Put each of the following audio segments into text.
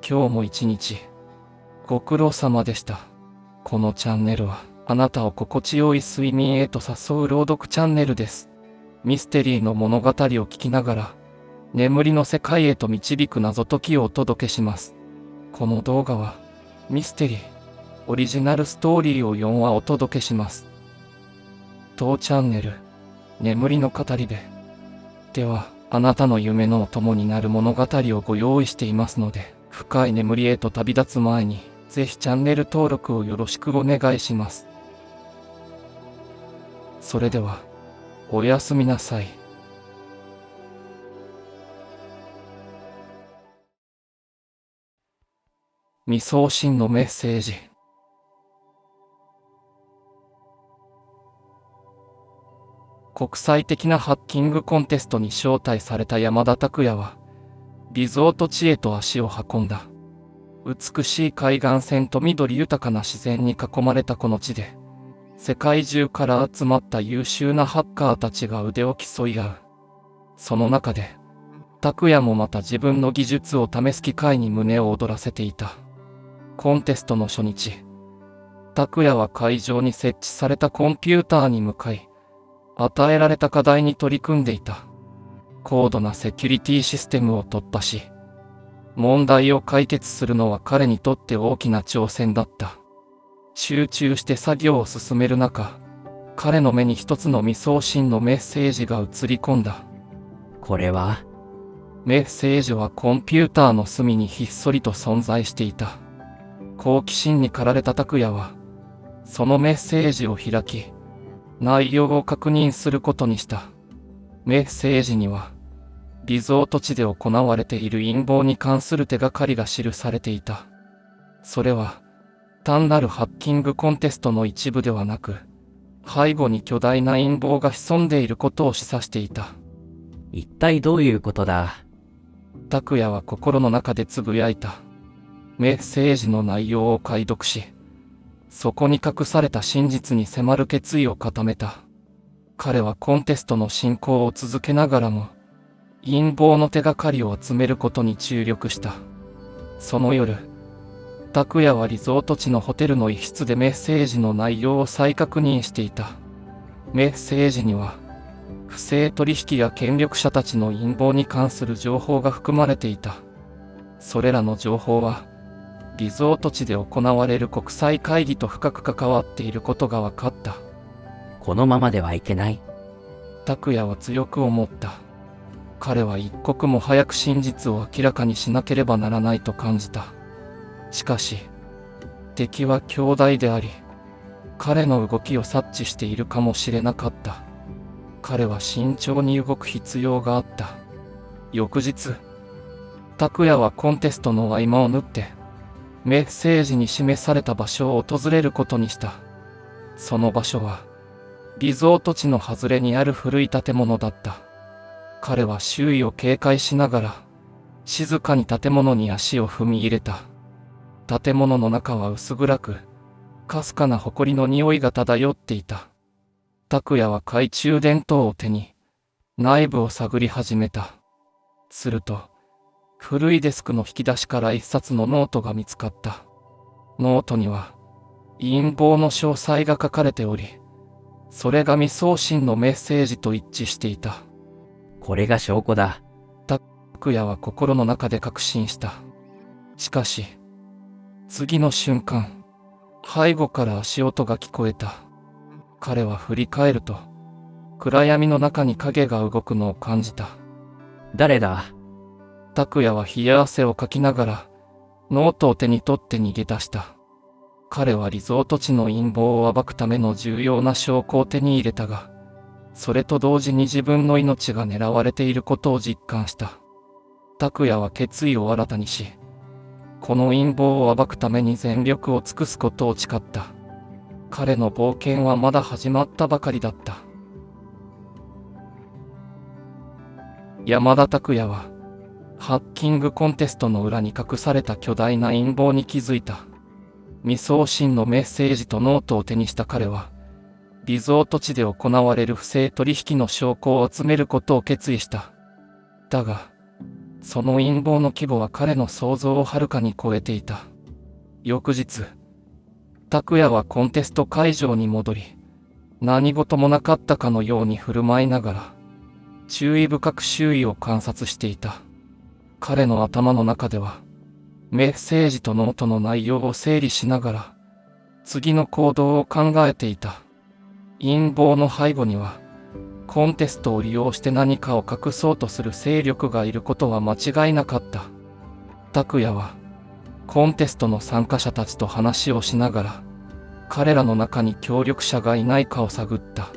今日も一日、ご苦労様でした。このチャンネルは、あなたを心地よい睡眠へと誘う朗読チャンネルです。ミステリーの物語を聞きながら、眠りの世界へと導く謎解きをお届けします。この動画は、ミステリー、オリジナルストーリーを4話お届けします。当チャンネル、眠りの語り部。では、あなたの夢のお供になる物語をご用意していますので、深い眠りへと旅立つ前に、ぜひチャンネル登録をよろしくお願いします。それでは、おやすみなさい。未送信のメッセージ。国際的なハッキングコンテストに招待された山田拓也は、リゾート地へと足を運んだ。美しい海岸線と緑豊かな自然に囲まれたこの地で、世界中から集まった優秀なハッカーたちが腕を競い合う。その中で、拓也もまた自分の技術を試す機会に胸を躍らせていた。コンテストの初日、拓也は会場に設置されたコンピューターに向かい、与えられた課題に取り組んでいた。高度なセキュリティシステムを突破し、問題を解決するのは彼にとって大きな挑戦だった。集中して作業を進める中、彼の目に一つの未送信のメッセージが映り込んだ。これは？メッセージはコンピューターの隅にひっそりと存在していた。好奇心に駆られた拓也は、そのメッセージを開き、内容を確認することにした。メッセージには、リゾート地で行われている陰謀に関する手がかりが記されていた。それは、単なるハッキングコンテストの一部ではなく、背後に巨大な陰謀が潜んでいることを示唆していた。一体どういうことだ？拓也は心の中でつぶやいた。メッセージの内容を解読し、そこに隠された真実に迫る決意を固めた。彼はコンテストの進行を続けながらも、陰謀の手がかりを集めることに注力した。その夜、拓也はリゾート地のホテルの一室でメッセージの内容を再確認していた。メッセージには、不正取引や権力者たちの陰謀に関する情報が含まれていた。それらの情報は、リゾート地で行われる国際会議と深く関わっていることが分かった。このままではいけない。拓也は強く思った。彼は一刻も早く真実を明らかにしなければならないと感じた。しかし、敵は強大であり、彼の動きを察知しているかもしれなかった。彼は慎重に動く必要があった。翌日、拓也はコンテストの合間を縫って、メッセージに示された場所を訪れることにした。その場所は、リゾート地の外れにある古い建物だった。彼は周囲を警戒しながら、静かに建物に足を踏み入れた。建物の中は薄暗く、かすかな埃の匂いが漂っていた。拓也は懐中電灯を手に、内部を探り始めた。すると、古いデスクの引き出しから一冊のノートが見つかった。ノートには、陰謀の詳細が書かれており、それが未送信のメッセージと一致していた。これが証拠だ。拓也は心の中で確信した。しかし、次の瞬間、背後から足音が聞こえた。彼は振り返ると、暗闇の中に影が動くのを感じた。誰だ？拓也は冷や汗をかきながら、ノートを手に取って逃げ出した。彼はリゾート地の陰謀を暴くための重要な証拠を手に入れたが、それと同時に自分の命が狙われていることを実感した。拓也は決意を新たにし、この陰謀を暴くために全力を尽くすことを誓った。彼の冒険はまだ始まったばかりだった。山田拓也は、ハッキングコンテストの裏に隠された巨大な陰謀に気づいた。未送信のメッセージとノートを手にした彼は、リゾート地で行われる不正取引の証拠を集めることを決意した。だが、その陰謀の規模は彼の想像をはるかに超えていた。翌日、拓也はコンテスト会場に戻り、何事もなかったかのように振る舞いながら、注意深く周囲を観察していた。彼の頭の中では、メッセージとノートの内容を整理しながら、次の行動を考えていた。陰謀の背後には、コンテストを利用して何かを隠そうとする勢力がいることは間違いなかった。拓也は、コンテストの参加者たちと話をしながら、彼らの中に協力者がいないかを探った。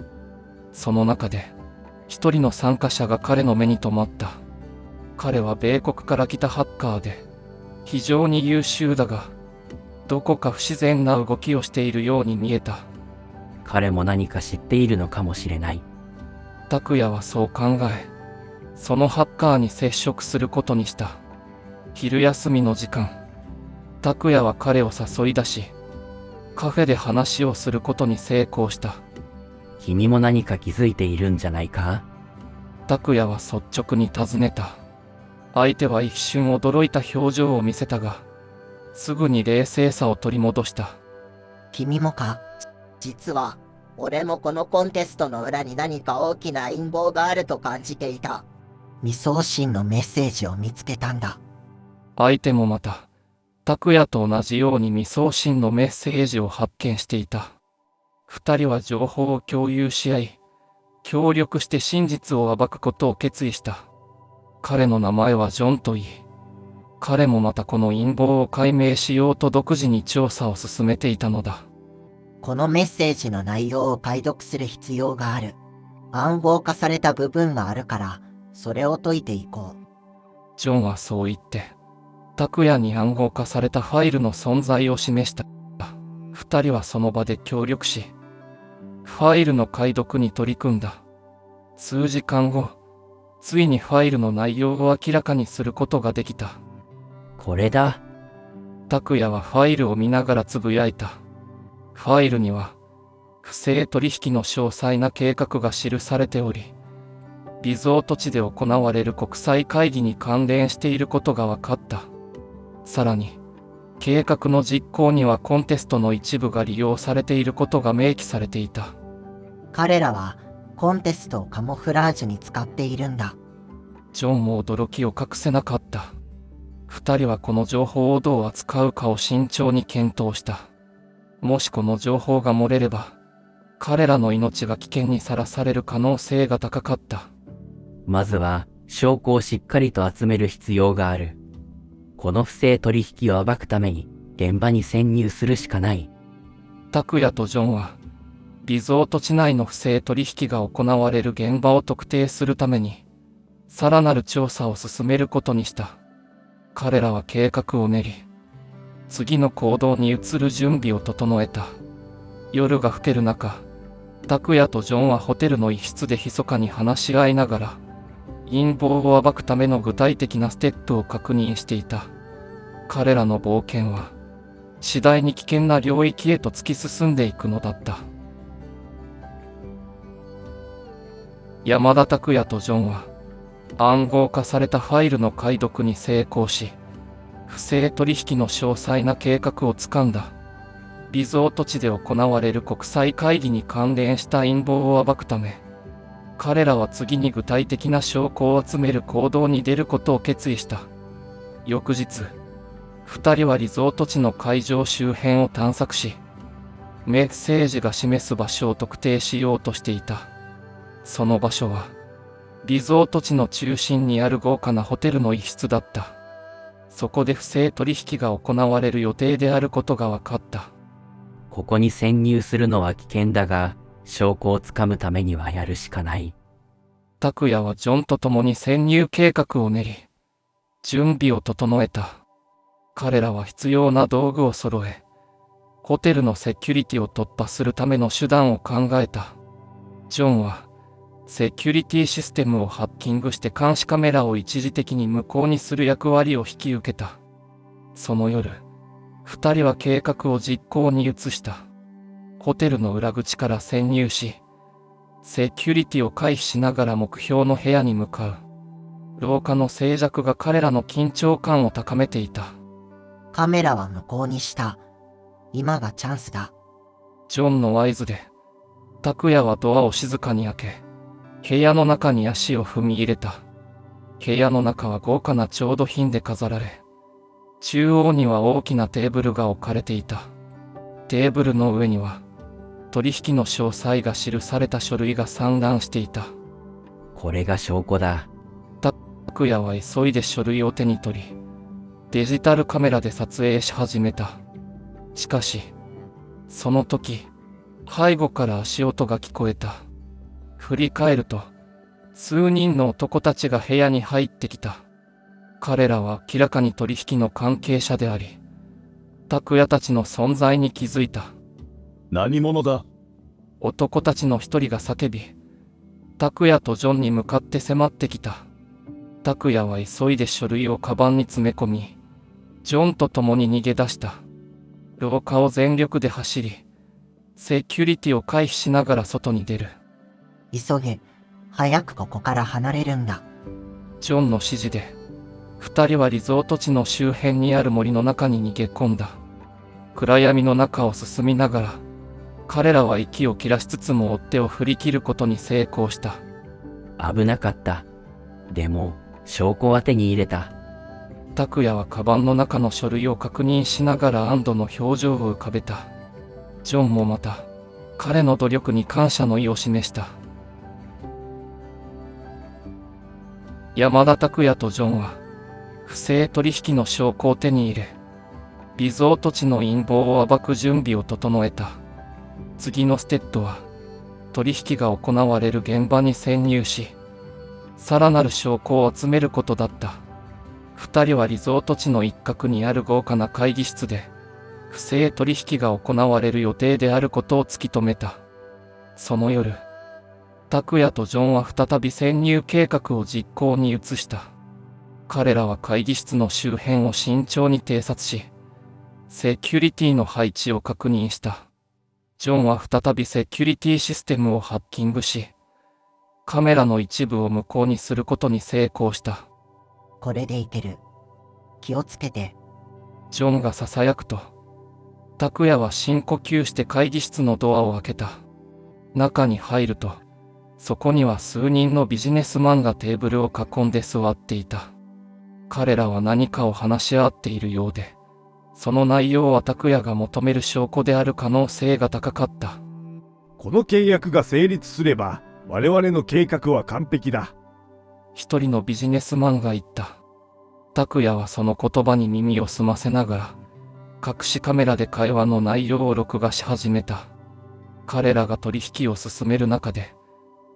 その中で、一人の参加者が彼の目に留まった。彼は米国から来たハッカーで、非常に優秀だが、どこか不自然な動きをしているように見えた。彼も何か知っているのかもしれない。拓也はそう考え、そのハッカーに接触することにした。昼休みの時間、拓也は彼を誘い出し、カフェで話をすることに成功した。君も何か気づいているんじゃないか？拓也は率直に尋ねた。相手は一瞬驚いた表情を見せたが、すぐに冷静さを取り戻した。君もか？実は、俺もこのコンテストの裏に何か大きな陰謀があると感じていた。未送信のメッセージを見つけたんだ。相手もまた、拓也と同じように未送信のメッセージを発見していた。二人は情報を共有し合い、協力して真実を暴くことを決意した。彼の名前はジョンといい、彼もまたこの陰謀を解明しようと独自に調査を進めていたのだ。このメッセージの内容を解読する必要がある。暗号化された部分があるから、それを解いていこう。ジョンはそう言って、拓也に暗号化されたファイルの存在を示した。二人はその場で協力し、ファイルの解読に取り組んだ。数時間後、ついにファイルの内容を明らかにすることができた。これだ。拓也はファイルを見ながらつぶやいた。ファイルには、不正取引の詳細な計画が記されており、リゾート地で行われる国際会議に関連していることが分かった。さらに、計画の実行にはコンテストの一部が利用されていることが明記されていた。彼らは、コンテストをカモフラージュに使っているんだ。ジョンも驚きを隠せなかった。二人はこの情報をどう扱うかを慎重に検討した。もしこの情報が漏れれば、彼らの命が危険にさらされる可能性が高かった。まずは、証拠をしっかりと集める必要がある。この不正取引を暴くために、現場に潜入するしかない。拓也とジョンは、リゾート地内の不正取引が行われる現場を特定するために、さらなる調査を進めることにした。彼らは計画を練り、次の行動に移る準備を整えた。夜が更ける中、拓也とジョンはホテルの一室で密かに話し合いながら、陰謀を暴くための具体的なステップを確認していた。彼らの冒険は、次第に危険な領域へと突き進んでいくのだった。山田拓也とジョンは、暗号化されたファイルの解読に成功し、不正取引の詳細な計画をつかんだ。リゾート地で行われる国際会議に関連した陰謀を暴くため、彼らは次に具体的な証拠を集める行動に出ることを決意した。翌日、二人はリゾート地の会場周辺を探索し、メッセージが示す場所を特定しようとしていた。その場所は、リゾート地の中心にある豪華なホテルの一室だった。そこで不正取引が行われる予定であることが分かった。ここに潜入するのは危険だが、証拠をつかむためにはやるしかない。拓也はジョンと共に潜入計画を練り、準備を整えた。彼らは必要な道具を揃え、ホテルのセキュリティを突破するための手段を考えた。ジョンは、セキュリティシステムをハッキングして監視カメラを一時的に無効にする役割を引き受けた。その夜、二人は計画を実行に移した。ホテルの裏口から潜入し、セキュリティを回避しながら目標の部屋に向かう。廊下の静寂が彼らの緊張感を高めていた。カメラは無効にした。今がチャンスだ。ジョンの合図で、拓也はドアを静かに開け、部屋の中に足を踏み入れた。部屋の中は豪華な調度品で飾られ、中央には大きなテーブルが置かれていた。テーブルの上には、取引の詳細が記された書類が散乱していた。これが証拠だ。拓也は急いで書類を手に取り、デジタルカメラで撮影し始めた。しかし、その時、背後から足音が聞こえた。振り返ると、数人の男たちが部屋に入ってきた。彼らは明らかに取引の関係者であり、拓也たちの存在に気づいた。何者だ？男たちの一人が叫び、拓也とジョンに向かって迫ってきた。拓也は急いで書類をカバンに詰め込み、ジョンと共に逃げ出した。廊下を全力で走り、セキュリティを回避しながら外に出る。急げ。早くここから離れるんだ。ジョンの指示で、二人はリゾート地の周辺にある森の中に逃げ込んだ。暗闇の中を進みながら、彼らは息を切らしつつも追っ手を振り切ることに成功した。危なかった。でも、証拠は手に入れた。拓也はカバンの中の書類を確認しながら安堵の表情を浮かべた。ジョンもまた、彼の努力に感謝の意を示した。山田拓也とジョンは、不正取引の証拠を手に入れ、リゾート地の陰謀を暴く準備を整えた。次のステップは、取引が行われる現場に潜入し、さらなる証拠を集めることだった。二人はリゾート地の一角にある豪華な会議室で、不正取引が行われる予定であることを突き止めた。その夜、拓也とジョンは再び潜入計画を実行に移した。彼らは会議室の周辺を慎重に偵察し、セキュリティの配置を確認した。ジョンは再びセキュリティシステムをハッキングし、カメラの一部を無効にすることに成功した。これでいける。気をつけて。ジョンが囁くと、拓也は深呼吸して会議室のドアを開けた。中に入ると、そこには数人のビジネスマンがテーブルを囲んで座っていた。彼らは何かを話し合っているようで、その内容は拓也が求める証拠である可能性が高かった。この契約が成立すれば、我々の計画は完璧だ。一人のビジネスマンが言った。拓也はその言葉に耳を澄ませながら、隠しカメラで会話の内容を録画し始めた。彼らが取引を進める中で、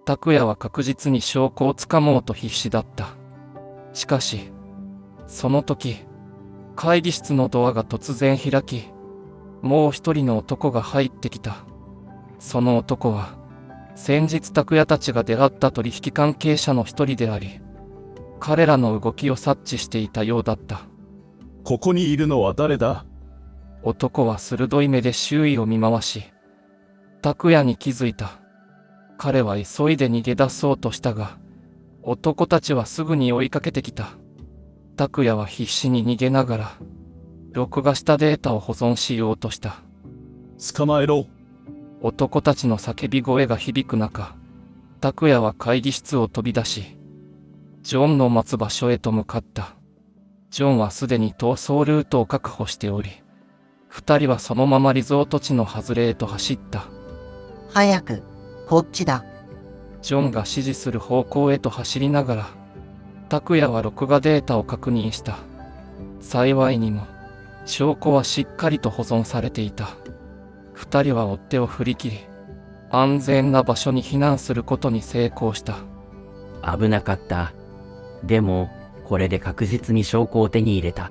拓也は確実に証拠をつかもうと必死だった。しかし、その時、会議室のドアが突然開き、もう一人の男が入ってきた。その男は、先日拓也たちが出会った取引関係者の一人であり、彼らの動きを察知していたようだった。ここにいるのは誰だ？男は鋭い目で周囲を見回し、拓也に気づいた。彼は急いで逃げ出そうとしたが、男たちはすぐに追いかけてきた。拓也は必死に逃げながら、録画したデータを保存しようとした。捕まえろ。男たちの叫び声が響く中、拓也は会議室を飛び出し、ジョンの待つ場所へと向かった。ジョンはすでに逃走ルートを確保しており、二人はそのままリゾート地の外れへと走った。早く、こっちだ。ジョンが指示する方向へと走りながら、拓也は録画データを確認した。幸いにも、証拠はしっかりと保存されていた。二人は追っ手を振り切り、安全な場所に避難することに成功した。危なかった。でも、これで確実に証拠を手に入れた。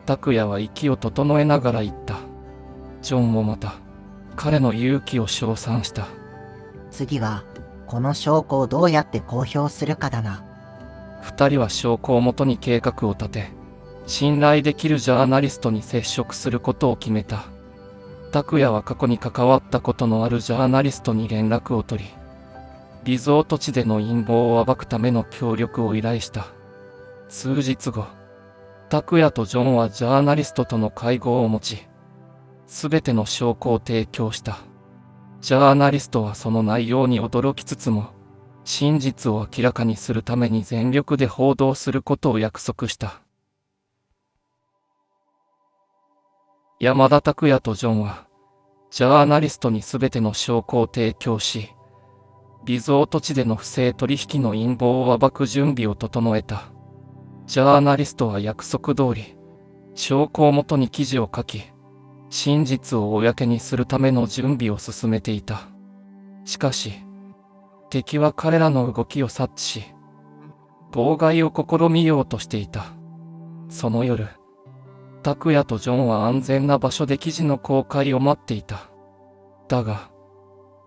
拓也は息を整えながら言った。ジョンもまた、彼の勇気を称賛した。次は、この証拠をどうやって公表するかだな。二人は証拠をもとに計画を立て、信頼できるジャーナリストに接触することを決めた。拓也は過去に関わったことのあるジャーナリストに連絡を取り、リゾート地での陰謀を暴くための協力を依頼した。数日後、拓也とジョンはジャーナリストとの会合を持ち、すべての証拠を提供した。ジャーナリストはその内容に驚きつつも、真実を明らかにするために全力で報道することを約束した。山田拓也とジョンは、ジャーナリストにすべての証拠を提供し、リゾート地での不正取引の陰謀を暴く準備を整えた。ジャーナリストは約束通り、証拠をもとに記事を書き、真実を公にするための準備を進めていた。しかし、敵は彼らの動きを察知し、妨害を試みようとしていた。その夜、拓也とジョンは安全な場所で記事の公開を待っていた。だが、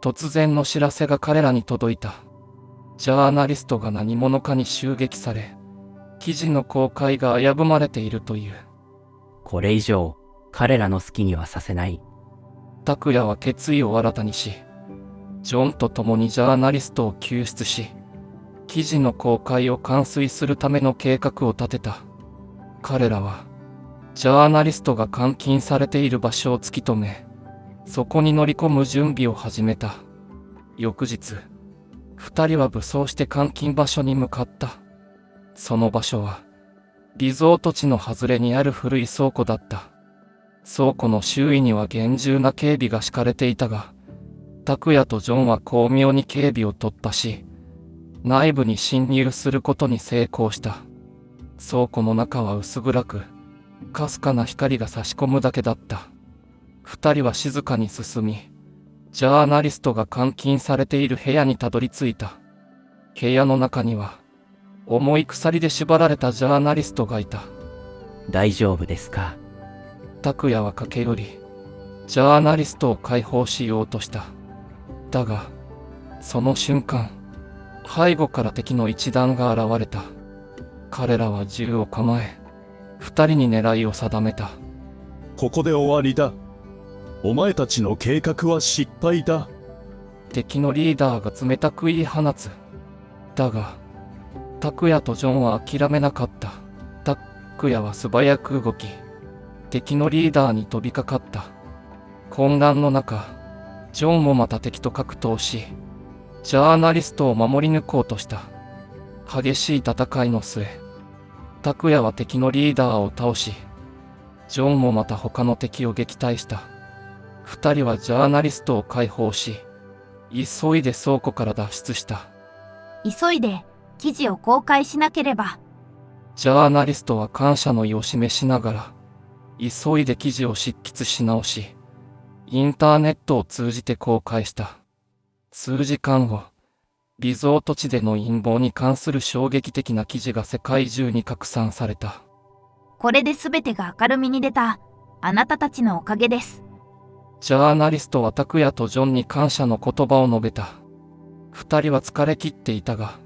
突然の知らせが彼らに届いた。ジャーナリストが何者かに襲撃され、記事の公開が危ぶまれているという。これ以上、彼らの好きにはさせない。拓也は決意を新たにし、ジョンと共にジャーナリストを救出し、記事の公開を完遂するための計画を立てた。彼らは、ジャーナリストが監禁されている場所を突き止め、そこに乗り込む準備を始めた。翌日、二人は武装して監禁場所に向かった。その場所は、リゾート地の外れにある古い倉庫だった。倉庫の周囲には厳重な警備が敷かれていたが、拓也とジョンは巧妙に警備を突破し、内部に侵入することに成功した。倉庫の中は薄暗く、かすかな光が差し込むだけだった。二人は静かに進み、ジャーナリストが監禁されている部屋にたどり着いた。部屋の中には、重い鎖で縛られたジャーナリストがいた。大丈夫ですか？拓也は駆け寄り、ジャーナリストを解放しようとした。だが、その瞬間、背後から敵の一団が現れた。彼らは銃を構え、二人に狙いを定めた。ここで終わりだ。お前たちの計画は失敗だ。敵のリーダーが冷たく言い放つ。だが、拓也とジョンは諦めなかった。拓也は素早く動き、敵のリーダーに飛びかかった。混乱の中、ジョンもまた敵と格闘し、ジャーナリストを守り抜こうとした。激しい戦いの末、拓也は敵のリーダーを倒し、ジョンもまた他の敵を撃退した。二人はジャーナリストを解放し、急いで倉庫から脱出した。急いで記事を公開しなければ。ジャーナリストは感謝の意を示しながら、急いで記事を執筆し直し、インターネットを通じて公開した。数時間後、リゾート地での陰謀に関する衝撃的な記事が世界中に拡散された。これで全てが明るみに出た。あなたたちのおかげです。ジャーナリストは拓也とジョンに感謝の言葉を述べた。二人は疲れ切っていたが、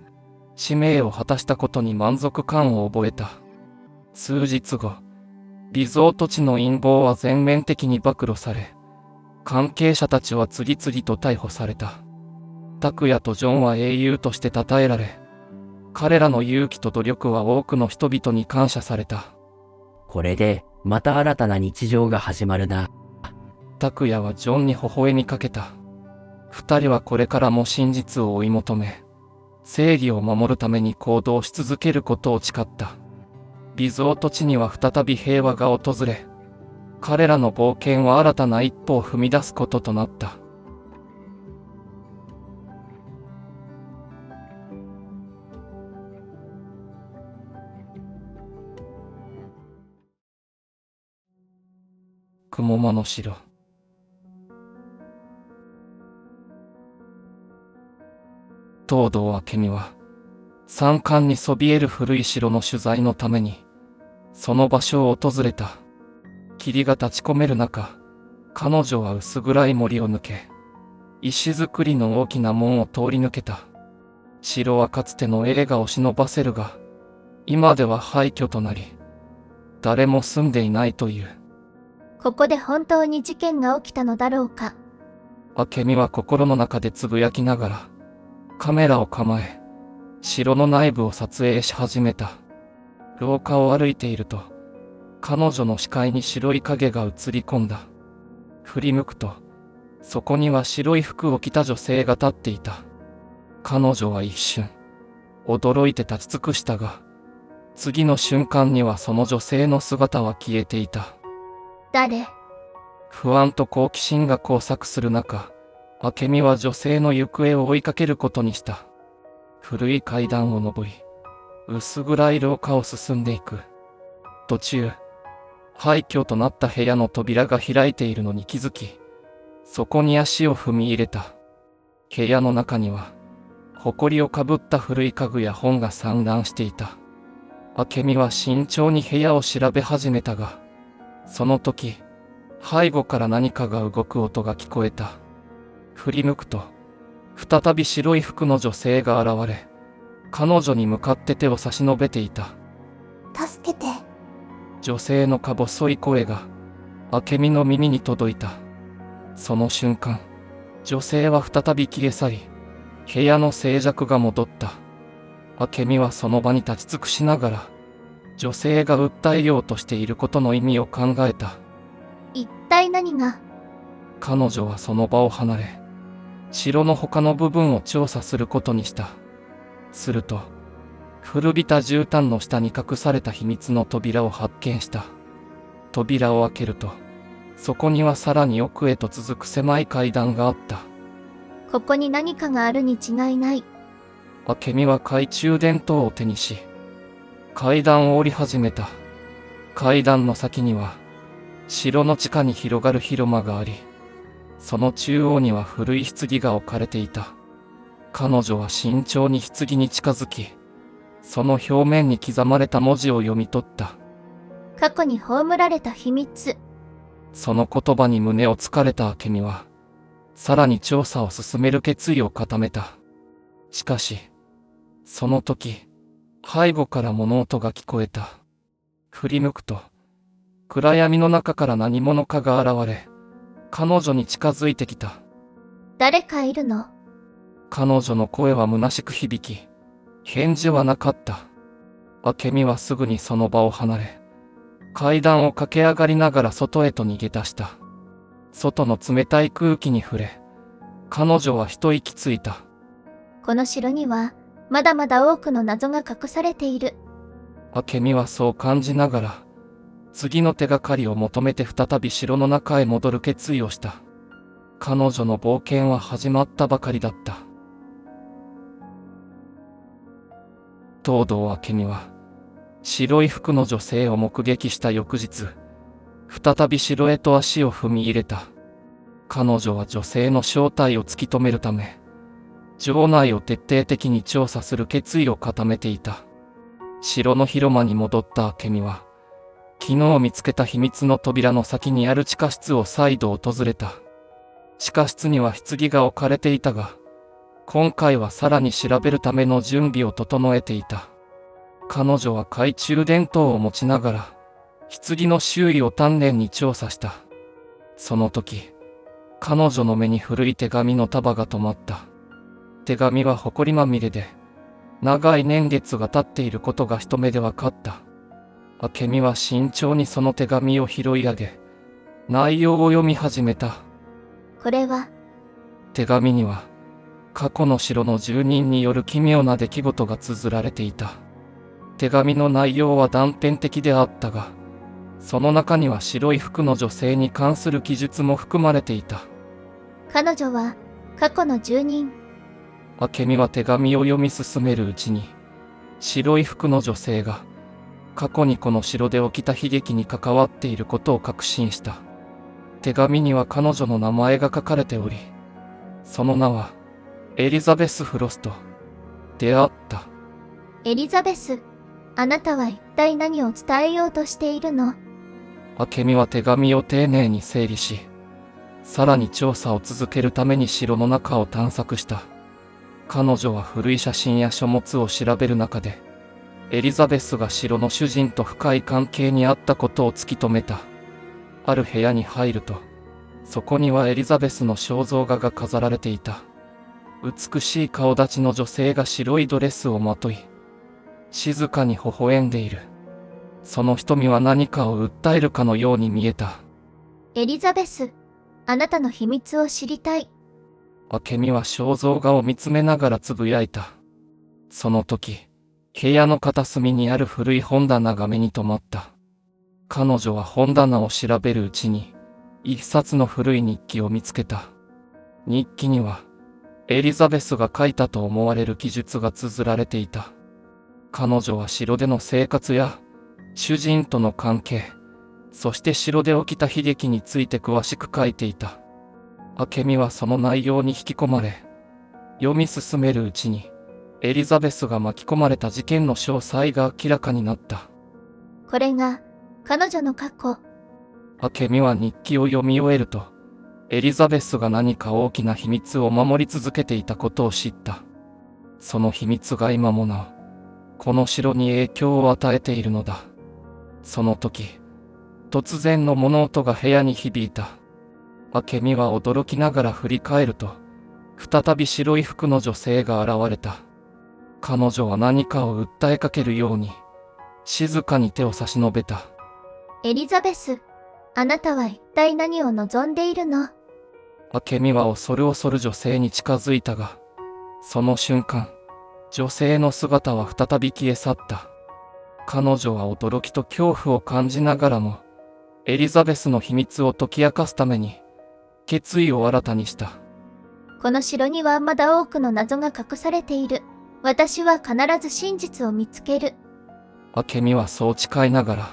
使命を果たしたことに満足感を覚えた。数日後、リゾート地の陰謀は全面的に暴露され、関係者たちは次々と逮捕された。拓也とジョンは英雄として称えられ、彼らの勇気と努力は多くの人々に感謝された。これで、また新たな日常が始まるな。拓也はジョンに微笑みかけた。二人はこれからも真実を追い求め、正義を守るために行動し続けることを誓った。リゾート地には再び平和が訪れ、彼らの冒険は新たな一歩を踏み出すこととなった。雲間の城。東堂明美は、山間にそびえる古い城の取材のために、その場所を訪れた。霧が立ち込める中、彼女は薄暗い森を抜け、石造りの大きな門を通り抜けた。城はかつての栄華を忍ばせるが、今では廃墟となり、誰も住んでいないという。ここで本当に事件が起きたのだろうか。明美は心の中でつぶやきながら、カメラを構え、城の内部を撮影し始めた。廊下を歩いていると、彼女の視界に白い影が映り込んだ。振り向くと、そこには白い服を着た女性が立っていた。彼女は一瞬、驚いて立ち尽くしたが、次の瞬間にはその女性の姿は消えていた。誰？不安と好奇心が交錯する中、明美は女性の行方を追いかけることにした。古い階段を登り、薄暗い廊下を進んでいく。途中、廃墟となった部屋の扉が開いているのに気づき、そこに足を踏み入れた。部屋の中には、埃をかぶった古い家具や本が散乱していた。明美は慎重に部屋を調べ始めたが、その時、背後から何かが動く音が聞こえた。振り向くと、再び白い服の女性が現れ、彼女に向かって手を差し伸べていた。助けて。女性のか細い声が、明美の耳に届いた。その瞬間、女性は再び消え去り、部屋の静寂が戻った。明美はその場に立ち尽くしながら、女性が訴えようとしていることの意味を考えた。一体何が？彼女はその場を離れ、城の他の部分を調査することにした。すると、古びた絨毯の下に隠された秘密の扉を発見した。扉を開けると、そこにはさらに奥へと続く狭い階段があった。ここに何かがあるに違いない。明美は懐中電灯を手にし、階段を降り始めた。階段の先には、城の地下に広がる広間があり、その中央には古い棺が置かれていた。彼女は慎重に棺に近づき、その表面に刻まれた文字を読み取った。過去に葬られた秘密。その言葉に胸をつかれた明美は、さらに調査を進める決意を固めた。しかし、その時、背後から物音が聞こえた。振り向くと、暗闇の中から何者かが現れ、彼女に近づいてきた。誰かいるの？彼女の声は虚しく響き、返事はなかった。明美はすぐにその場を離れ、階段を駆け上がりながら外へと逃げ出した。外の冷たい空気に触れ、彼女は一息ついた。この城には、まだまだ多くの謎が隠されている。明美はそう感じながら、次の手がかりを求めて再び城の中へ戻る決意をした。彼女の冒険は始まったばかりだった。東堂明美は、白い服の女性を目撃した翌日、再び城へと足を踏み入れた。彼女は女性の正体を突き止めるため、城内を徹底的に調査する決意を固めていた。城の広間に戻った明美は、昨日見つけた秘密の扉の先にある地下室を再度訪れた。地下室には棺が置かれていたが、今回はさらに調べるための準備を整えていた。彼女は懐中電灯を持ちながら、棺の周囲を丹念に調査した。その時、彼女の目に古い手紙の束が止まった。手紙は埃まみれで、長い年月が経っていることが一目で分かった。明美は慎重にその手紙を拾い上げ、内容を読み始めた。これは？手紙には、過去の城の住人による奇妙な出来事が綴られていた。手紙の内容は断片的であったが、その中には白い服の女性に関する記述も含まれていた。彼女は、過去の住人。明美は手紙を読み進めるうちに、白い服の女性が、過去にこの城で起きた悲劇に関わっていることを確信した。手紙には彼女の名前が書かれており、その名は、エリザベス・フロスト。であった。エリザベス、あなたは一体何を伝えようとしているの？明美は手紙を丁寧に整理し、さらに調査を続けるために城の中を探索した。彼女は古い写真や書物を調べる中で、エリザベスが城の主人と深い関係にあったことを突き止めた。ある部屋に入ると、そこにはエリザベスの肖像画が飾られていた。美しい顔立ちの女性が白いドレスをまとい、静かに微笑んでいる。その瞳は何かを訴えるかのように見えた。エリザベス、あなたの秘密を知りたい。明美は肖像画を見つめながらつぶやいた。その時、部屋の片隅にある古い本棚が目に留まった。彼女は本棚を調べるうちに、一冊の古い日記を見つけた。日記には、エリザベスが書いたと思われる記述が綴られていた。彼女は城での生活や、主人との関係、そして城で起きた悲劇について詳しく書いていた。明美はその内容に引き込まれ、読み進めるうちに、エリザベスが巻き込まれた事件の詳細が明らかになった。これが、彼女の過去。明美は日記を読み終えると、エリザベスが何か大きな秘密を守り続けていたことを知った。その秘密が今もなお、この城に影響を与えているのだ。その時、突然の物音が部屋に響いた。明美は驚きながら振り返ると、再び白い服の女性が現れた。彼女は何かを訴えかけるように、静かに手を差し伸べた。エリザベス、あなたは一体何を望んでいるの？明美は恐る恐る女性に近づいたが、その瞬間、女性の姿は再び消え去った。彼女は驚きと恐怖を感じながらも、エリザベスの秘密を解き明かすために、決意を新たにした。この城にはまだ多くの謎が隠されている。私は必ず真実を見つける。明美はそう誓いながら、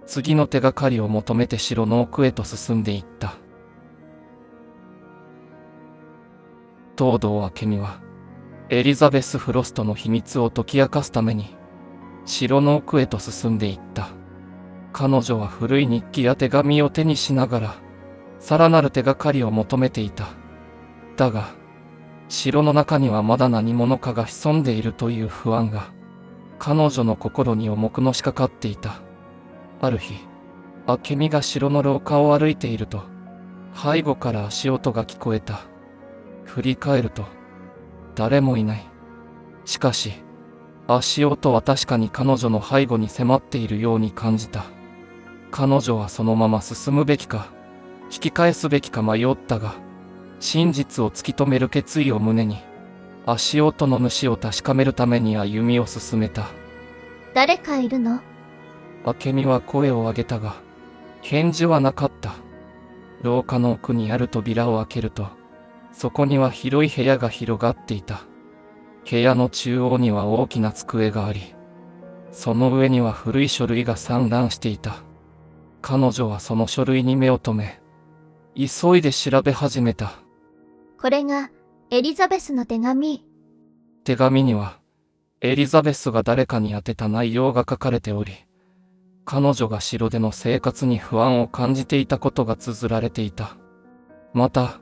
次の手がかりを求めて城の奥へと進んでいった。東堂明美は、エリザベス・フロストの秘密を解き明かすために、城の奥へと進んでいった。彼女は古い日記や手紙を手にしながら、さらなる手がかりを求めていた。だが、城の中にはまだ何者かが潜んでいるという不安が、彼女の心に重くのしかかっていた。ある日、明美が城の廊下を歩いていると、背後から足音が聞こえた。振り返ると、誰もいない。しかし、足音は確かに彼女の背後に迫っているように感じた。彼女はそのまま進むべきか、引き返すべきか迷ったが、真実を突き止める決意を胸に、足音の主を確かめるために歩みを進めた。誰かいるの？明美は声を上げたが、返事はなかった。廊下の奥にある扉を開けると、そこには広い部屋が広がっていた。部屋の中央には大きな机があり、その上には古い書類が散乱していた。彼女はその書類に目を留め、急いで調べ始めた。これがエリザベスの手紙。手紙には、エリザベスが誰かに宛てた内容が書かれており、彼女が城での生活に不安を感じていたことが綴られていた。また、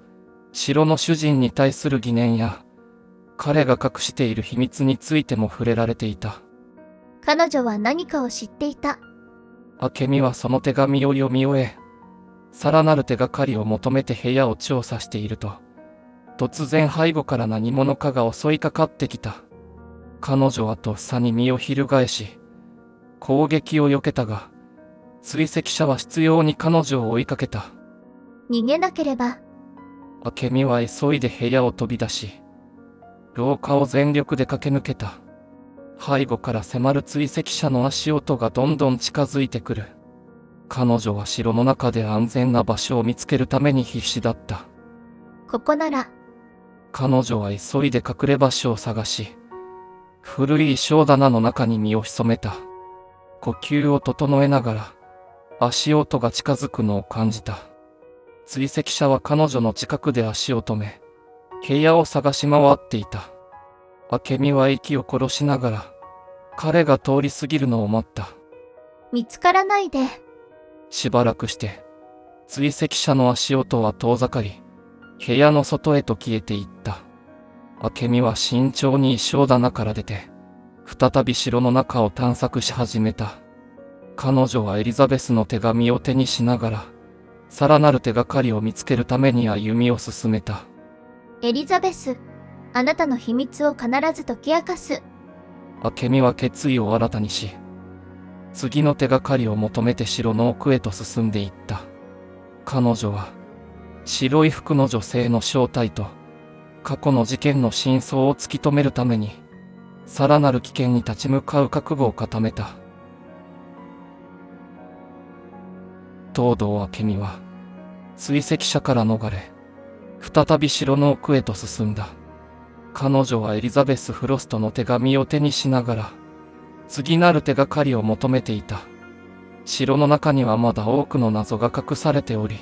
城の主人に対する疑念や、彼が隠している秘密についても触れられていた。彼女は何かを知っていた。明美はその手紙を読み終え、さらなる手がかりを求めて部屋を調査していると、突然背後から何者かが襲いかかってきた。彼女はとっさに身を翻し、攻撃を避けたが、追跡者は執拗に彼女を追いかけた。逃げなければ。明美は急いで部屋を飛び出し、廊下を全力で駆け抜けた。背後から迫る追跡者の足音がどんどん近づいてくる。彼女は城の中で安全な場所を見つけるために必死だった。ここなら。彼女は急いで隠れ場所を探し、古い衣装棚の中に身を潜めた。呼吸を整えながら、足音が近づくのを感じた。追跡者は彼女の近くで足を止め、部屋を探し回っていた。明美は息を殺しながら、彼が通り過ぎるのを待った。見つからないで。しばらくして、追跡者の足音は遠ざかり、部屋の外へと消えていった。明美は慎重に衣装棚から出て、再び城の中を探索し始めた。彼女はエリザベスの手紙を手にしながら、さらなる手がかりを見つけるために歩みを進めた。エリザベス、あなたの秘密を必ず解き明かす。明美は決意を新たにし、次の手がかりを求めて城の奥へと進んでいった。彼女は、白い服の女性の正体と、過去の事件の真相を突き止めるために、さらなる危険に立ち向かう覚悟を固めた。東堂明美は、追跡者から逃れ、再び城の奥へと進んだ。彼女はエリザベス・フロストの手紙を手にしながら、次なる手がかりを求めていた。城の中にはまだ多くの謎が隠されており、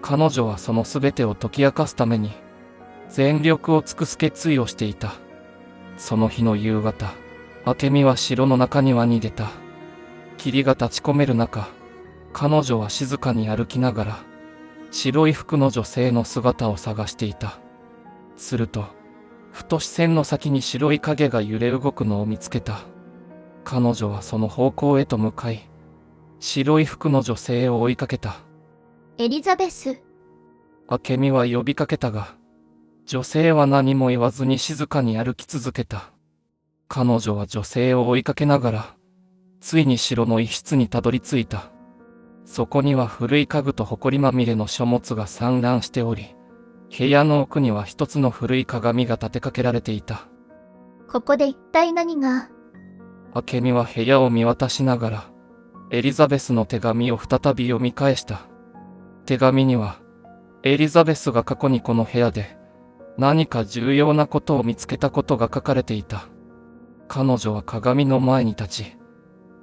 彼女はその全てを解き明かすために、全力を尽くす決意をしていた。その日の夕方、明美は城の中庭に出た。霧が立ち込める中、彼女は静かに歩きながら、白い服の女性の姿を探していた。すると、ふと視線の先に白い影が揺れ動くのを見つけた。彼女はその方向へと向かい、白い服の女性を追いかけた。エリザベス。明美は呼びかけたが、女性は何も言わずに静かに歩き続けた。彼女は女性を追いかけながら、ついに城の一室にたどり着いた。そこには古い家具と埃まみれの書物が散乱しており、部屋の奥には一つの古い鏡が立てかけられていた。ここで一体何が？明美は部屋を見渡しながら、エリザベスの手紙を再び読み返した。手紙には、エリザベスが過去にこの部屋で、何か重要なことを見つけたことが書かれていた。彼女は鏡の前に立ち、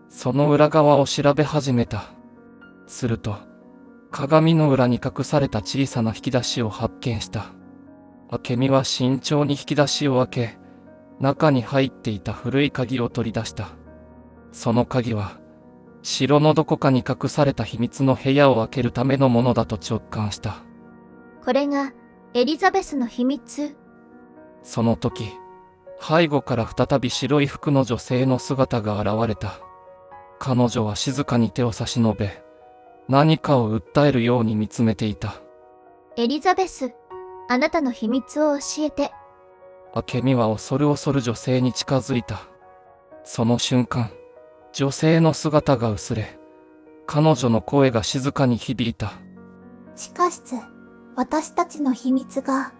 その裏側を調べ始めた。すると、鏡の裏に隠された小さな引き出しを発見した。明美は慎重に引き出しを開け、中に入っていた古い鍵を取り出した。その鍵は、城のどこかに隠された秘密の部屋を開けるためのものだと直感した。これが、エリザベスの秘密。その時、背後から再び白い服の女性の姿が現れた。彼女は静かに手を差し伸べ、何かを訴えるように見つめていた。エリザベス、あなたの秘密を教えて。明美は恐る恐る女性に近づいた。その瞬間、女性の姿が薄れ、彼女の声が静かに響いた。地下室、私たちの秘密が。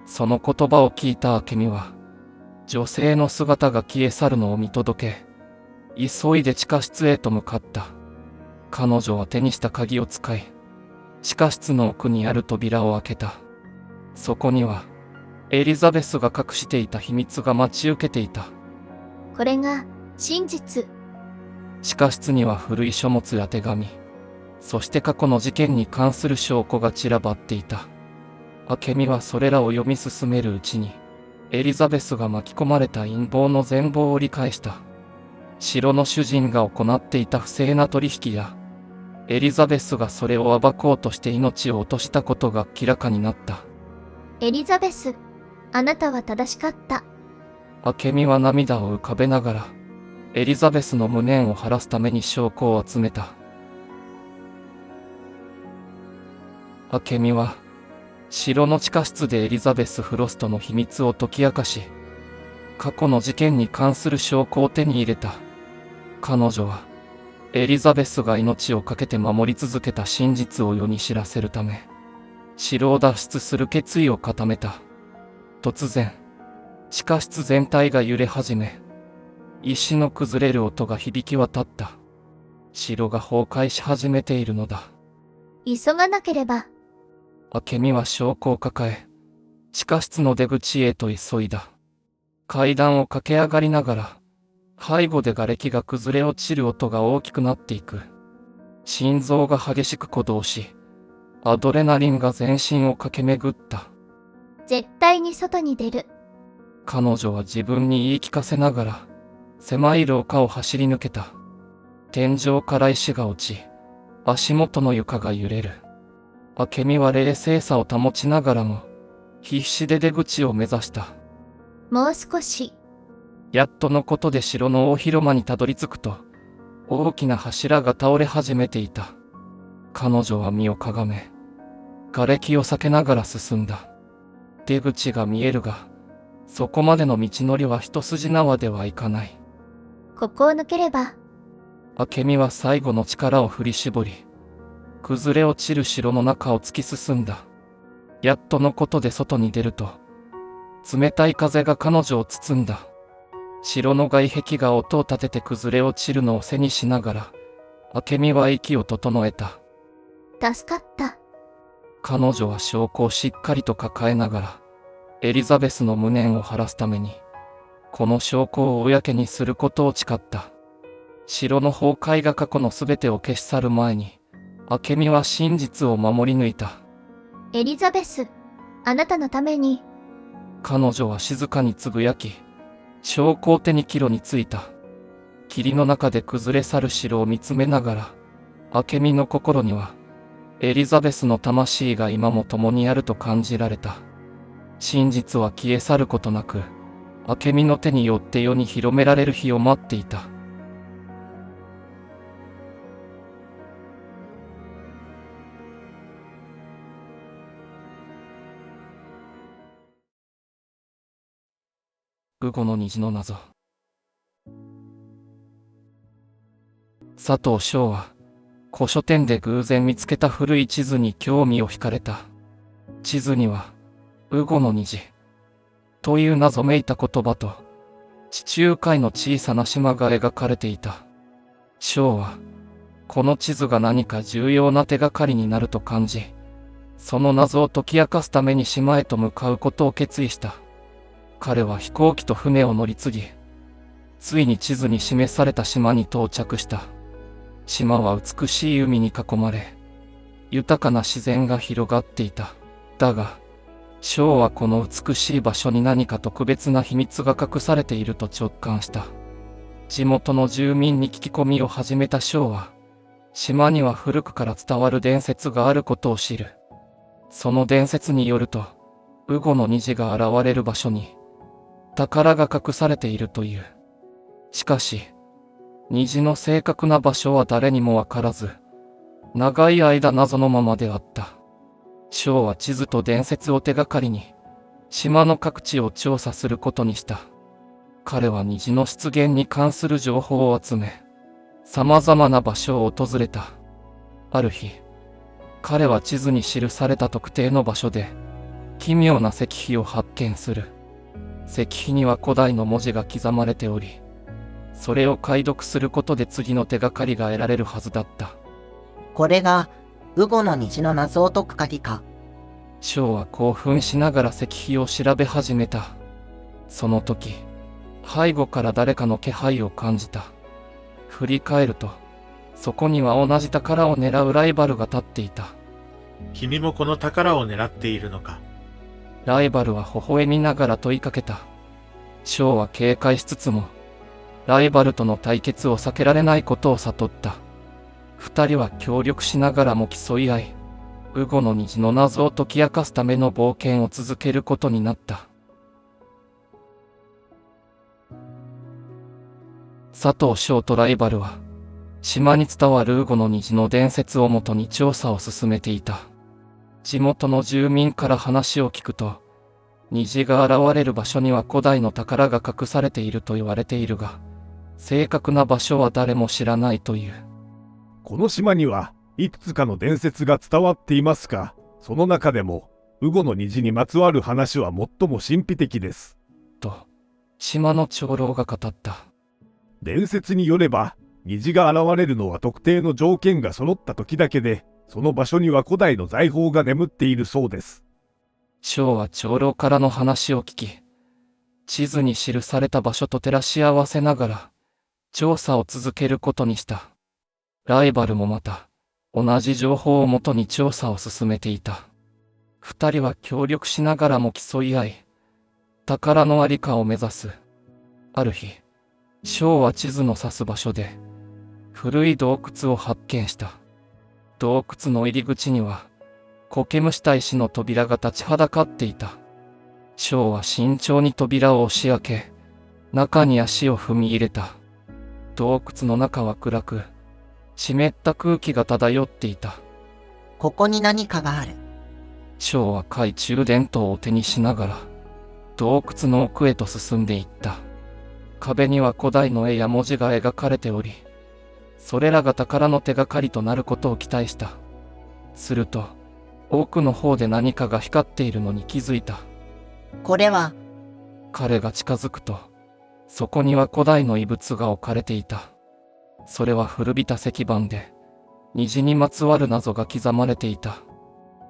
その言葉を聞いた明美は、女性の姿が消え去るのを見届け、急いで地下室へと向かった。彼女は手にした鍵を使い、地下室の奥にある扉を開けた。そこには、エリザベスが隠していた秘密が待ち受けていた。これが、真実。地下室には古い書物や手紙、そして過去の事件に関する証拠が散らばっていた。明美はそれらを読み進めるうちに、エリザベスが巻き込まれた陰謀の全貌を理解した。城の主人が行っていた不正な取引や、エリザベスがそれを暴こうとして命を落としたことが明らかになった。エリザベス、あなたは正しかった。明美は涙を浮かべながら、エリザベスの無念を晴らすために証拠を集めた。明美は、城の地下室でエリザベス・フロストの秘密を解き明かし、過去の事件に関する証拠を手に入れた。彼女は、エリザベスが命を懸けて守り続けた真実を世に知らせるため、城を脱出する決意を固めた。突然、地下室全体が揺れ始め、石の崩れる音が響き渡った。城が崩壊し始めているのだ。急がなければ。明美は証拠を抱え、地下室の出口へと急いだ。階段を駆け上がりながら、背後で瓦礫が崩れ落ちる音が大きくなっていく。心臓が激しく鼓動し、アドレナリンが全身を駆け巡った。絶対に外に出る。彼女は自分に言い聞かせながら、狭い廊下を走り抜けた。天井から石が落ち、足元の床が揺れる。明美は冷静さを保ちながらも、必死で出口を目指した。もう少し。やっとのことで城の大広間にたどり着くと、大きな柱が倒れ始めていた。彼女は身をかがめ、瓦礫を避けながら進んだ。出口が見えるが、そこまでの道のりは一筋縄ではいかない。ここを抜ければ、明美は最後の力を振り絞り、崩れ落ちる城の中を突き進んだ。やっとのことで外に出ると、冷たい風が彼女を包んだ。城の外壁が音を立てて崩れ落ちるのを背にしながら、明美は息を整えた。助かった。彼女は証拠をしっかりと抱えながら、エリザベスの無念を晴らすために、この証拠を公にすることを誓った。城の崩壊が過去のすべてを消し去る前に、明美は真実を守り抜いた。エリザベス、あなたのために。彼女は静かにつぶやき、証拠を手に帰路に着いた。霧の中で崩れ去る城を見つめながら、明美の心には、エリザベスの魂が今も共にあると感じられた。真実は消え去ることなく、明美の手によって世に広められる日を待っていた。ウゴの虹の謎。佐藤翔は、古書店で偶然見つけた古い地図に興味を惹かれた。地図には、ウゴの虹という謎めいた言葉と、地中海の小さな島が描かれていた。翔は、この地図が何か重要な手がかりになると感じ、その謎を解き明かすために島へと向かうことを決意した。彼は飛行機と船を乗り継ぎ、ついに地図に示された島に到着した。島は美しい海に囲まれ、豊かな自然が広がっていた。だが、翔はこの美しい場所に何か特別な秘密が隠されていると直感した。地元の住民に聞き込みを始めた翔は、島には古くから伝わる伝説があることを知る。その伝説によると、ウゴの虹が現れる場所に、宝が隠されているという。しかし、虹の正確な場所は誰にもわからず、長い間謎のままであった。翔は地図と伝説を手がかりに、島の各地を調査することにした。彼は虹の出現に関する情報を集め、様々な場所を訪れた。ある日、彼は地図に記された特定の場所で、奇妙な石碑を発見する。石碑には古代の文字が刻まれており、それを解読することで次の手がかりが得られるはずだった。これが、ウゴの虹の謎を解く鍵か。翔は興奮しながら石碑を調べ始めた。その時、背後から誰かの気配を感じた。振り返ると、そこには同じ宝を狙うライバルが立っていた。君もこの宝を狙っているのか。ライバルは微笑みながら問いかけた。翔は警戒しつつも、ライバルとの対決を避けられないことを悟った。二人は協力しながらも競い合い、ウゴの虹の謎を解き明かすための冒険を続けることになった。佐藤翔とライバルは、島に伝わるウゴの虹の伝説をもとに調査を進めていた。地元の住民から話を聞くと、虹が現れる場所には古代の宝が隠されていると言われているが、正確な場所は誰も知らないという。この島にはいくつかの伝説が伝わっていますが、その中でも、ウゴの虹にまつわる話は最も神秘的です。と、島の長老が語った。伝説によれば、虹が現れるのは特定の条件が揃った時だけで、その場所には古代の財宝が眠っているそうです。翔は長老からの話を聞き、地図に記された場所と照らし合わせながら、調査を続けることにした。ライバルもまた、同じ情報をもとに調査を進めていた。二人は協力しながらも競い合い、宝のありかを目指す。ある日、翔は地図の指す場所で、古い洞窟を発見した。洞窟の入り口には、苔むした石の扉が立ちはだかっていた。翔は慎重に扉を押し開け、中に足を踏み入れた。洞窟の中は暗く、湿った空気が漂っていた。ここに何かがある。翔は懐中電灯を手にしながら、洞窟の奥へと進んでいった。壁には古代の絵や文字が描かれており、それらが宝の手がかりとなることを期待した。すると、奥の方で何かが光っているのに気づいた。これは、彼が近づくと、そこには古代の遺物が置かれていた。それは古びた石板で、虹にまつわる謎が刻まれていた。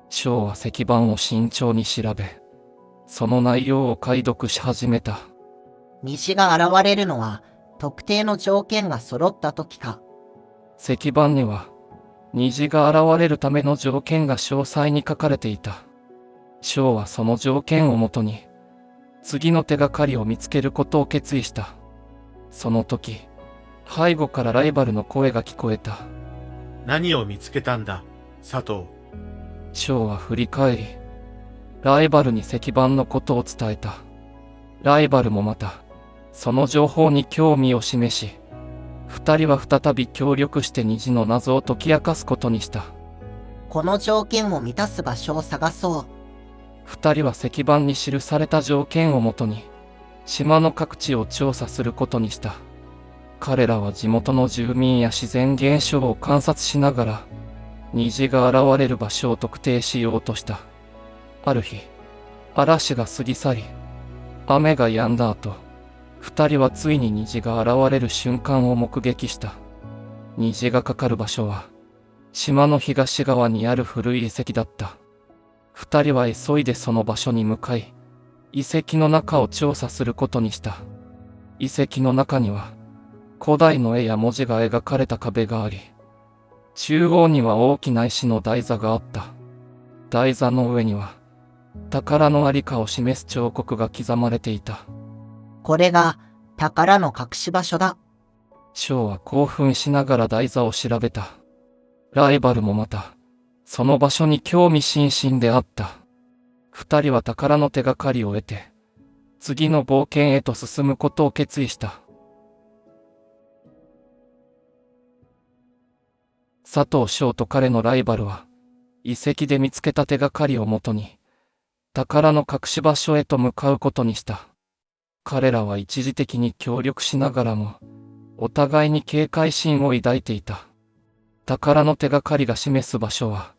ショーは石板を慎重に調べ、その内容を解読し始めた。虹が現れるのは、特定の条件が揃った時か。石板には、虹が現れるための条件が詳細に書かれていた。ショーはその条件をもとに、次の手がかりを見つけることを決意した。その時、背後からライバルの声が聞こえた。何を見つけたんだ、佐藤。ショーは振り返り、ライバルに石板のことを伝えた。ライバルもまた、その情報に興味を示し、二人は再び協力して虹の謎を解き明かすことにした。この条件を満たす場所を探そう。二人は石板に記された条件をもとに、島の各地を調査することにした。彼らは地元の住民や自然現象を観察しながら、虹が現れる場所を特定しようとした。ある日、嵐が過ぎ去り、雨が止んだ後、二人はついに虹が現れる瞬間を目撃した。虹がかかる場所は、島の東側にある古い遺跡だった。二人は急いでその場所に向かい、遺跡の中を調査することにした。遺跡の中には、古代の絵や文字が描かれた壁があり、中央には大きな石の台座があった。台座の上には、宝のありかを示す彫刻が刻まれていた。これが、宝の隠し場所だ。ショーは興奮しながら台座を調べた。ライバルもまた、その場所に興味津々であった。二人は宝の手がかりを得て、次の冒険へと進むことを決意した。佐藤翔と彼のライバルは、遺跡で見つけた手がかりをもとに、宝の隠し場所へと向かうことにした。彼らは一時的に協力しながらも、お互いに警戒心を抱いていた。宝の手がかりが示す場所は、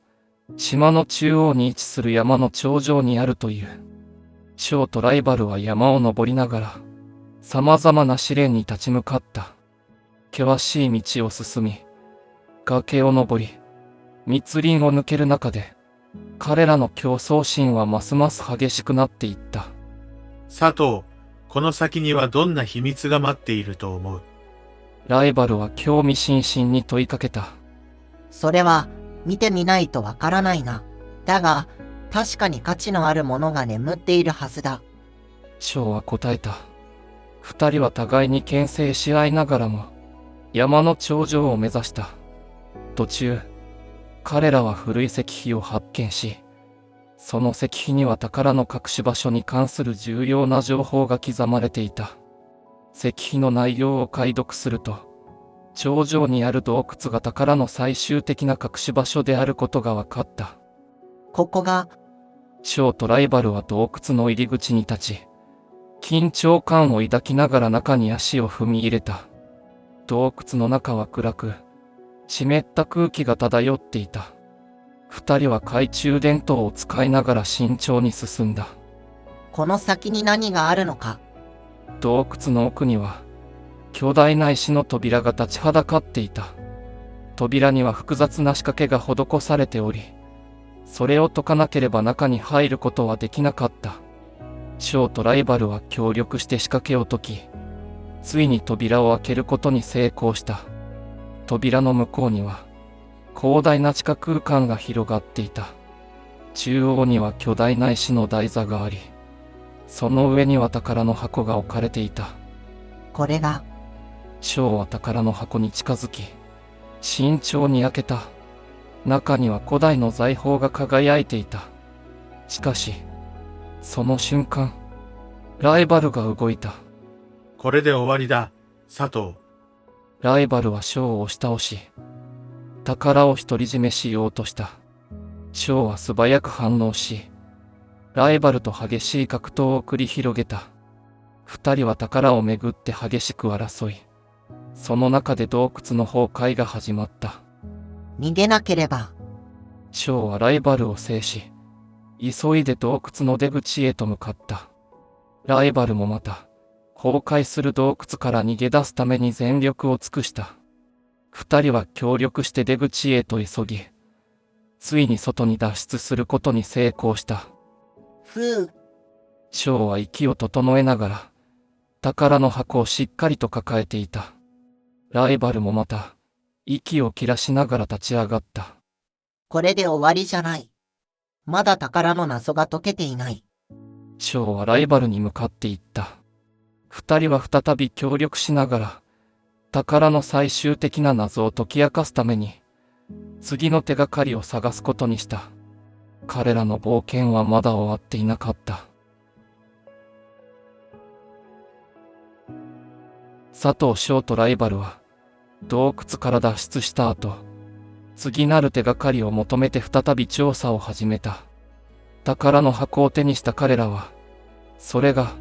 島の中央に位置する山の頂上にあるという。ショーとライバルは山を登りながら、様々な試練に立ち向かった。険しい道を進み、崖を登り、密林を抜ける中で、彼らの競争心はますます激しくなっていった。佐藤、この先にはどんな秘密が待っていると思う？ライバルは興味津々に問いかけた。それは、見てみないとわからないな。だが、確かに価値のあるものが眠っているはずだ。ショーは答えた。二人は互いに牽制し合いながらも、山の頂上を目指した。途中、彼らは古い石碑を発見し、その石碑には宝の隠し場所に関する重要な情報が刻まれていた。石碑の内容を解読すると、頂上にある洞窟が宝の最終的な隠し場所であることが分かった。ここが、ショーとライバルは洞窟の入り口に立ち、緊張感を抱きながら中に足を踏み入れた。洞窟の中は暗く、湿った空気が漂っていた。二人は懐中電灯を使いながら慎重に進んだ。この先に何があるのか。洞窟の奥には、巨大な石の扉が立ちはだかっていた。扉には複雑な仕掛けが施されており、それを解かなければ中に入ることはできなかった。ショーとライバルは協力して仕掛けを解き、ついに扉を開けることに成功した。扉の向こうには、広大な地下空間が広がっていた。中央には巨大な石の台座があり、その上には宝の箱が置かれていた。これが、ショーは宝の箱に近づき、慎重に開けた。中には古代の財宝が輝いていた。しかし、その瞬間、ライバルが動いた。これで終わりだ、佐藤。ライバルはショーを押し倒し、宝を独り占めしようとした。ショーは素早く反応し、ライバルと激しい格闘を繰り広げた。二人は宝をめぐって激しく争い、その中で洞窟の崩壊が始まった。逃げなければ。ショーはライバルを制し、急いで洞窟の出口へと向かった。ライバルもまた、崩壊する洞窟から逃げ出すために全力を尽くした。二人は協力して出口へと急ぎ、ついに外に脱出することに成功した。ふう。ショーは息を整えながら、宝の箱をしっかりと抱えていた。ライバルもまた、息を切らしながら立ち上がった。これで終わりじゃない。まだ宝の謎が解けていない。ショーはライバルに向かっていった。二人は再び協力しながら、宝の最終的な謎を解き明かすために、次の手がかりを探すことにした。彼らの冒険はまだ終わっていなかった。佐藤翔とライバルは、洞窟から脱出した後、次なる手がかりを求めて再び調査を始めた。宝の箱を手にした彼らは、それが、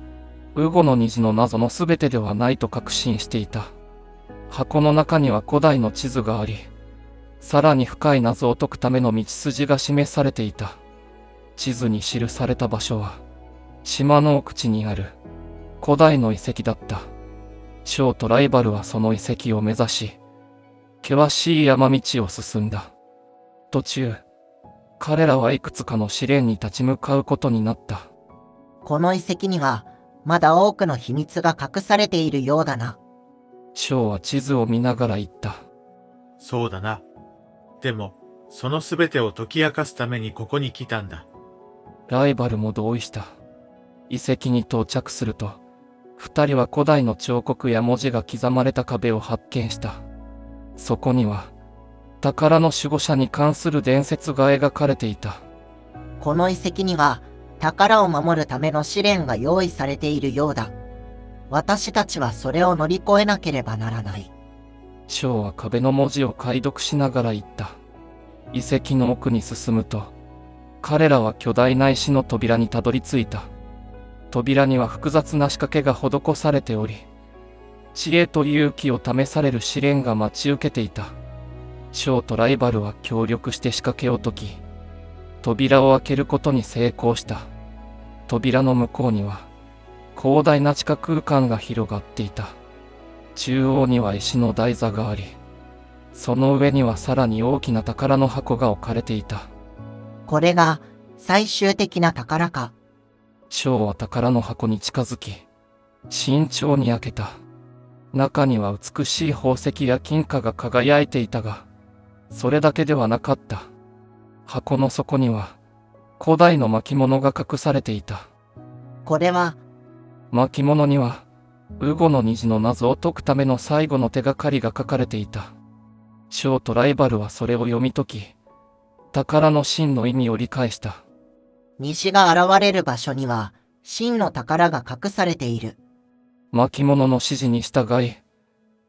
ウゴの虹の謎のすべてではないと確信していた。箱の中には古代の地図があり、さらに深い謎を解くための道筋が示されていた。地図に記された場所は、島の奥地にある古代の遺跡だった。ショーとライバルはその遺跡を目指し、険しい山道を進んだ。途中、彼らはいくつかの試練に立ち向かうことになった。この遺跡には、まだ多くの秘密が隠されているようだな。ショーは地図を見ながら言った。そうだな。でも、そのすべてを解き明かすためにここに来たんだ。ライバルも同意した。遺跡に到着すると、二人は古代の彫刻や文字が刻まれた壁を発見した。そこには、宝の守護者に関する伝説が描かれていた。この遺跡には、宝を守るための試練が用意されているようだ。私たちはそれを乗り越えなければならない。ショーは壁の文字を解読しながら言った。遺跡の奥に進むと、彼らは巨大な石の扉にたどり着いた。扉には複雑な仕掛けが施されており、知恵と勇気を試される試練が待ち受けていた。ショーとライバルは協力して仕掛けを解き、扉を開けることに成功した。扉の向こうには、広大な地下空間が広がっていた。中央には石の台座があり、その上にはさらに大きな宝の箱が置かれていた。これが最終的な宝か。ショーは宝の箱に近づき、慎重に開けた。中には美しい宝石や金貨が輝いていたが、それだけではなかった。箱の底には、古代の巻物が隠されていた。これは、巻物には、ウゴの虹の謎を解くための最後の手がかりが書かれていた。ショーとライバルはそれを読み解き、宝の真の意味を理解した。虹が現れる場所には、真の宝が隠されている。巻物の指示に従い、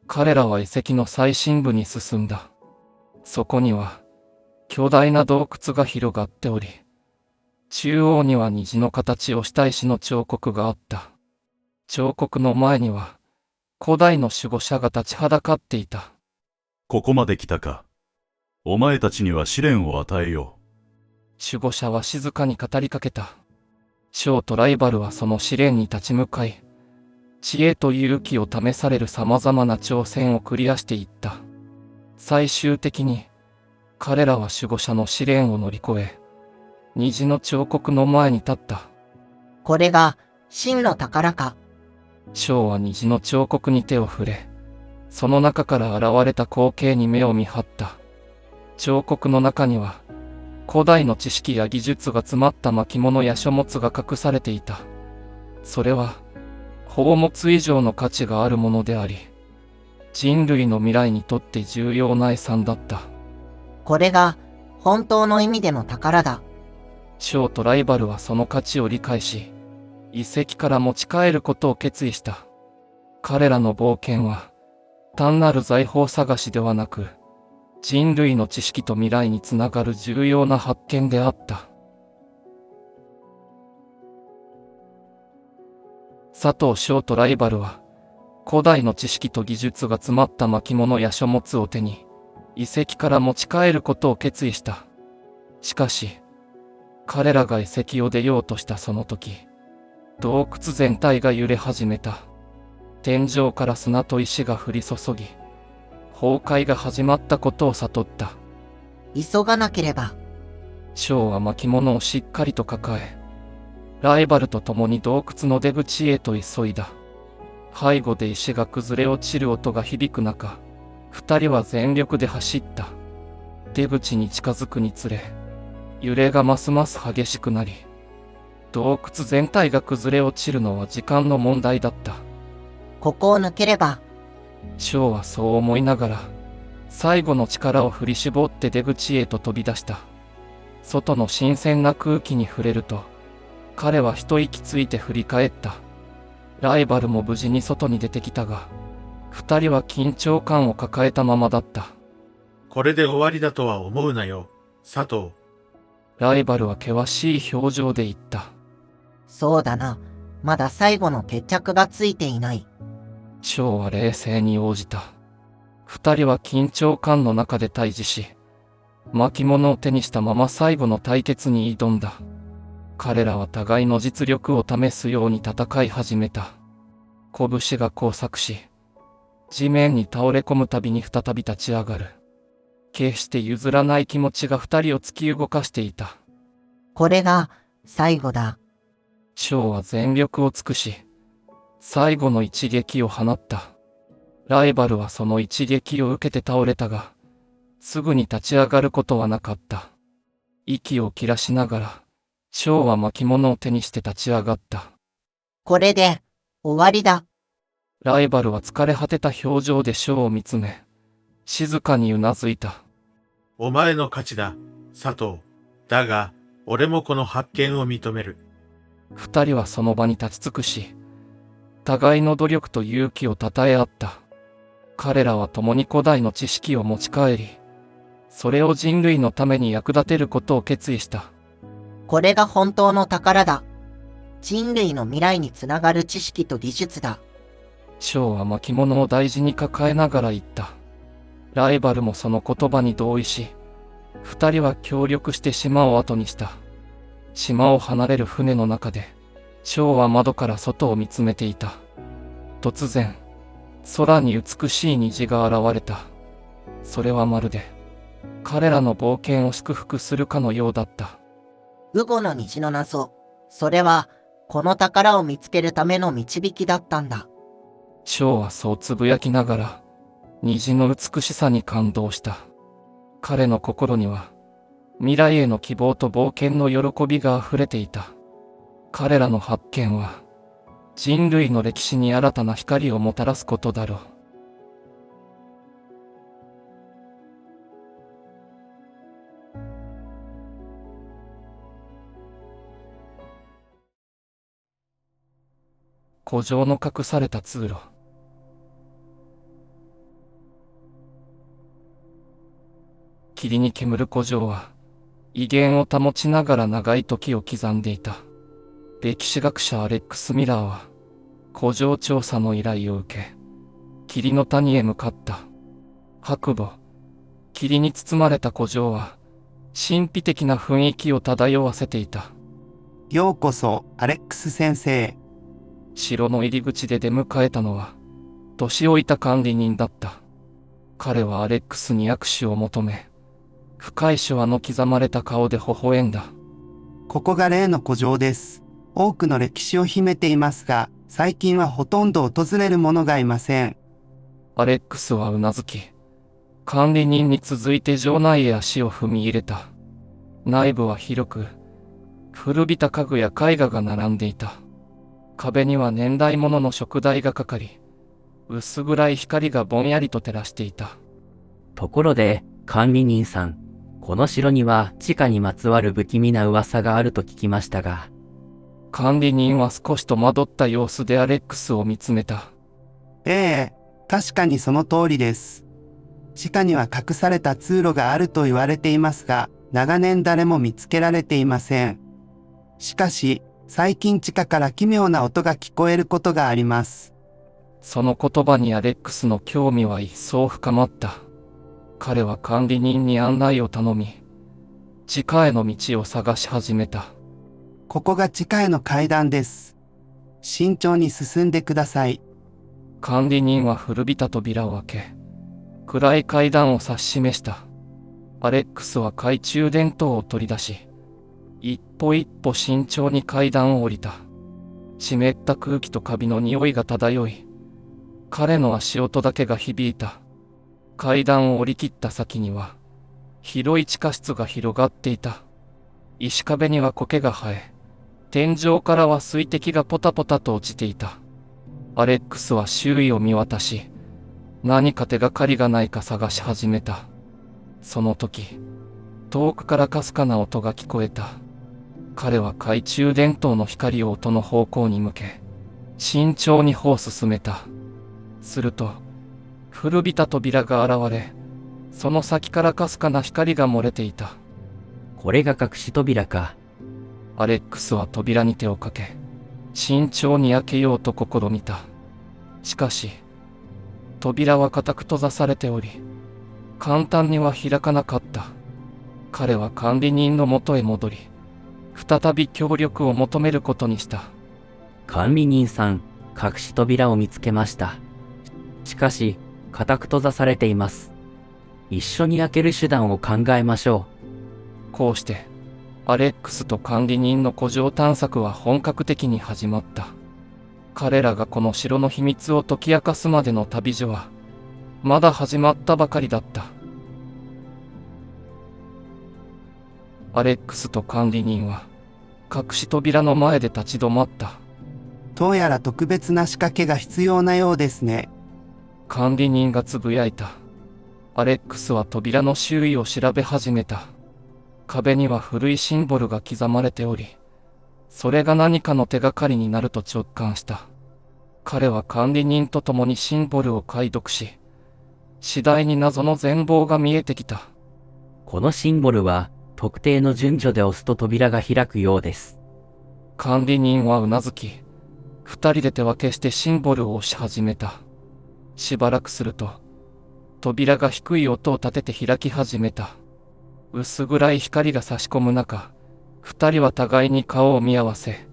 彼らは遺跡の最深部に進んだ。そこには、巨大な洞窟が広がっており、中央には虹の形をした石の彫刻があった。彫刻の前には、古代の守護者が立ちはだかっていた。ここまで来たか。お前たちには試練を与えよう。守護者は静かに語りかけた。ショーとライバルはその試練に立ち向かい、知恵と勇気を試される様々な挑戦をクリアしていった。最終的に、彼らは守護者の試練を乗り越え、虹の彫刻の前に立った。これが真の宝か。ショーは虹の彫刻に手を触れ、その中から現れた光景に目を見張った。彫刻の中には、古代の知識や技術が詰まった巻物や書物が隠されていた。それは、宝物以上の価値があるものであり、人類の未来にとって重要な遺産だった。これが本当の意味での宝だ。ショーとライバルはその価値を理解し、遺跡から持ち帰ることを決意した。彼らの冒険は、単なる財宝探しではなく、人類の知識と未来につながる重要な発見であった。佐藤翔とライバルは、古代の知識と技術が詰まった巻物や書物を手に、遺跡から持ち帰ることを決意した。しかし、彼らが遺跡を出ようとしたその時、洞窟全体が揺れ始めた。天井から砂と石が降り注ぎ、崩壊が始まったことを悟った。急がなければ。翔は巻物をしっかりと抱え、ライバルと共に洞窟の出口へと急いだ。背後で石が崩れ落ちる音が響く中、二人は全力で走った。出口に近づくにつれ、揺れがますます激しくなり、洞窟全体が崩れ落ちるのは時間の問題だった。ここを抜ければ。翔はそう思いながら、最後の力を振り絞って出口へと飛び出した。外の新鮮な空気に触れると、彼は一息ついて振り返った。ライバルも無事に外に出てきたが、二人は緊張感を抱えたままだった。これで終わりだとは思うなよ、佐藤。ライバルは険しい表情で言った。そうだな。まだ最後の決着がついていない。翔は冷静に応じた。二人は緊張感の中で対峙し、巻物を手にしたまま最後の対決に挑んだ。彼らは互いの実力を試すように戦い始めた。拳が交錯し、地面に倒れ込むたびに再び立ち上がる。決して譲らない気持ちが二人を突き動かしていた。これが最後だ。翔は全力を尽くし、最後の一撃を放った。ライバルはその一撃を受けて倒れたが、すぐに立ち上がることはなかった。息を切らしながら、翔は巻物を手にして立ち上がった。これで終わりだ。ライバルは疲れ果てた表情で翔を見つめ、静かにうなずいた。お前の勝ちだ、佐藤。だが、俺もこの発見を認める。二人はその場に立ち尽くし、互いの努力と勇気を称え合った。彼らは共に古代の知識を持ち帰り、それを人類のために役立てることを決意した。これが本当の宝だ。人類の未来につながる知識と技術だ。翔は巻物を大事に抱えながら言った。ライバルもその言葉に同意し、二人は協力して島を後にした。島を離れる船の中で、翔は窓から外を見つめていた。突然、空に美しい虹が現れた。それはまるで、彼らの冒険を祝福するかのようだった。ウゴの虹の謎。それは、この宝を見つけるための導きだったんだ。翔はそうつぶやきながら、虹の美しさに感動した。彼の心には、未来への希望と冒険の喜びが溢れていた。彼らの発見は、人類の歴史に新たな光をもたらすことだろう。古城の隠された通路。霧に煙る古城は、威厳を保ちながら長い時を刻んでいた。歴史学者アレックス・ミラーは、古城調査の依頼を受け、霧の谷へ向かった。白母、霧に包まれた古城は、神秘的な雰囲気を漂わせていた。ようこそ、アレックス先生。城の入り口で出迎えたのは、年老いた管理人だった。彼はアレックスに握手を求め、深い手話の刻まれた顔で微笑んだ。ここが例の古城です。多くの歴史を秘めていますが、最近はほとんど訪れる者がいません。アレックスはうなずき、管理人に続いて城内へ足を踏み入れた。内部は広く、古びた家具や絵画が並んでいた。壁には年代物の燭台がかかり、薄暗い光がぼんやりと照らしていた。ところで、管理人さん、この城には地下にまつわる不気味な噂があると聞きましたが。管理人は少し戸惑った様子でアレックスを見つめた。ええ、確かにその通りです。地下には隠された通路があると言われていますが、長年誰も見つけられていません。しかし、最近地下から奇妙な音が聞こえることがあります。その言葉にアレックスの興味は一層深まった。彼は管理人に案内を頼み、地下への道を探し始めた。ここが地下への階段です。慎重に進んでください。管理人は古びた扉を開け、暗い階段を指し示した。アレックスは懐中電灯を取り出し、一歩一歩慎重に階段を降りた。湿った空気とカビの匂いが漂い、彼の足音だけが響いた。階段を降り切った先には、広い地下室が広がっていた。石壁には苔が生え、天井からは水滴がポタポタと落ちていた。アレックスは周囲を見渡し、何か手がかりがないか探し始めた。その時、遠くからかすかな音が聞こえた。彼は懐中電灯の光を音の方向に向け、慎重に歩を進めた。すると、古びた扉が現れ、その先からかすかな光が漏れていた。これが隠し扉か。アレックスは扉に手をかけ、慎重に開けようと試みた。しかし、扉は固く閉ざされており、簡単には開かなかった。彼は管理人の元へ戻り、再び協力を求めることにした。管理人さん、隠し扉を見つけました。しかし、固く閉ざされています。一緒に開ける手段を考えましょう。こうして、アレックスと管理人の古城探索は本格的に始まった。彼らがこの城の秘密を解き明かすまでの旅路は、まだ始まったばかりだった。アレックスと管理人は、隠し扉の前で立ち止まった。どうやら特別な仕掛けが必要なようですね。管理人がつぶやいた。アレックスは扉の周囲を調べ始めた。壁には古いシンボルが刻まれており、それが何かの手がかりになると直感した。彼は管理人と共にシンボルを解読し、次第に謎の全貌が見えてきた。このシンボルは、特定の順序で押すと扉が開くようです。管理人はうなずき、二人で手分けしてシンボルを押し始めた。しばらくすると、扉が低い音を立てて開き始めた。薄暗い光が差し込む中、二人は互いに顔を見合わせ、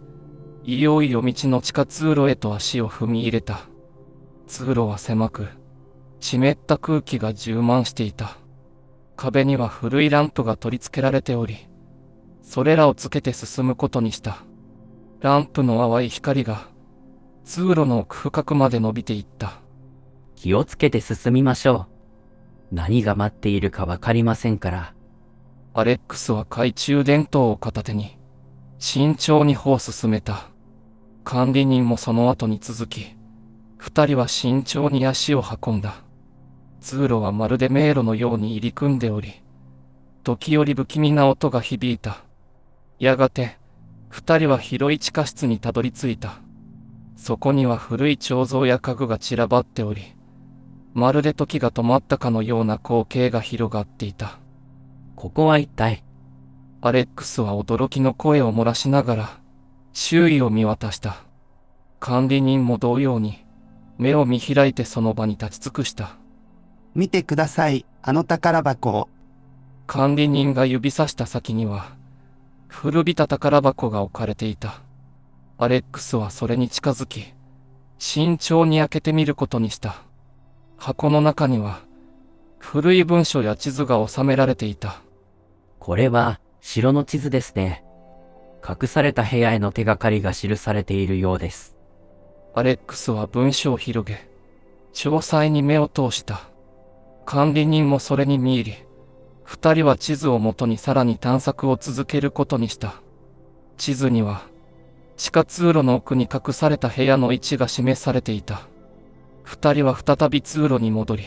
いよいよ道の地下通路へと足を踏み入れた。通路は狭く、湿った空気が充満していた。壁には古いランプが取り付けられており、それらをつけて進むことにした。ランプの淡い光が、通路の奥深くまで伸びていった。気をつけて進みましょう。何が待っているかわかりませんから。アレックスは懐中電灯を片手に、慎重に歩を進めた。管理人もその後に続き、二人は慎重に足を運んだ。通路はまるで迷路のように入り組んでおり、時折不気味な音が響いた。やがて、二人は広い地下室にたどり着いた。そこには古い彫像や家具が散らばっており、まるで時が止まったかのような光景が広がっていた。ここは一体。アレックスは驚きの声を漏らしながら、周囲を見渡した。管理人も同様に、目を見開いてその場に立ち尽くした。見てください、あの宝箱を。管理人が指さした先には、古びた宝箱が置かれていた。アレックスはそれに近づき、慎重に開けてみることにした。箱の中には、古い文書や地図が収められていた。これは、城の地図ですね。隠された部屋への手がかりが記されているようです。アレックスは文書を広げ、詳細に目を通した。管理人もそれに見入り、二人は地図をもとにさらに探索を続けることにした。地図には、地下通路の奥に隠された部屋の位置が示されていた。二人は再び通路に戻り、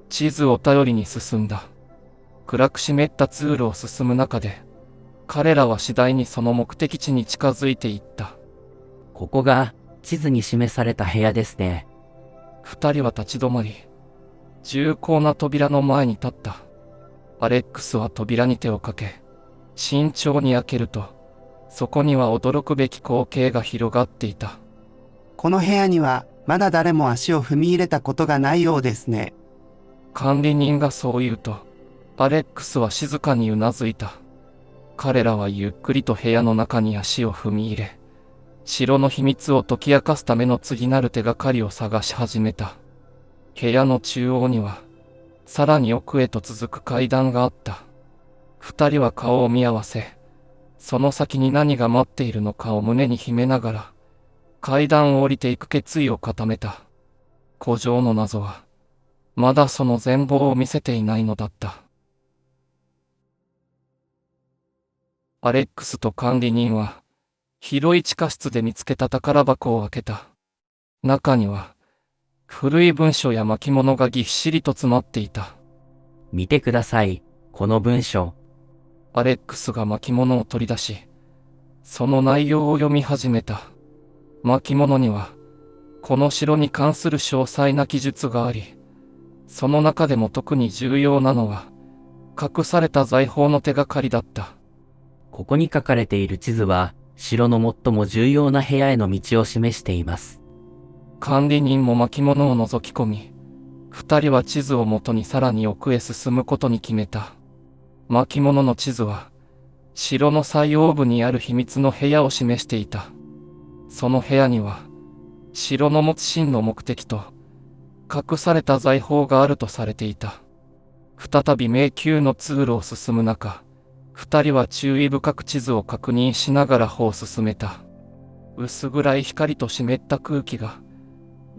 地図を頼りに進んだ。暗く湿った通路を進む中で、彼らは次第にその目的地に近づいていった。ここが、地図に示された部屋ですね。二人は立ち止まり、重厚な扉の前に立った。アレックスは扉に手をかけ、慎重に開けると、そこには驚くべき光景が広がっていた。この部屋にはまだ誰も足を踏み入れたことがないようですね。管理人がそう言うと、アレックスは静かにうなずいた。彼らはゆっくりと部屋の中に足を踏み入れ、城の秘密を解き明かすための次なる手がかりを探し始めた。部屋の中央には、さらに奥へと続く階段があった。二人は顔を見合わせ、その先に何が待っているのかを胸に秘めながら、階段を降りていく決意を固めた。古城の謎は、まだその全貌を見せていないのだった。アレックスと管理人は、広い地下室で見つけた宝箱を開けた。中には、古い文書や巻物がぎっしりと詰まっていた。見てください、この文書。アレックスが巻物を取り出し、その内容を読み始めた。巻物には、この城に関する詳細な記述があり、その中でも特に重要なのは、隠された財宝の手がかりだった。ここに書かれている地図は、城の最も重要な部屋への道を示しています。管理人も巻物を覗き込み、二人は地図をもとにさらに奥へ進むことに決めた。巻物の地図は、城の最奥部にある秘密の部屋を示していた。その部屋には、城の持つ真の目的と、隠された財宝があるとされていた。再び迷宮の通路を進む中、二人は注意深く地図を確認しながら歩を進めた。薄暗い光と湿った空気が、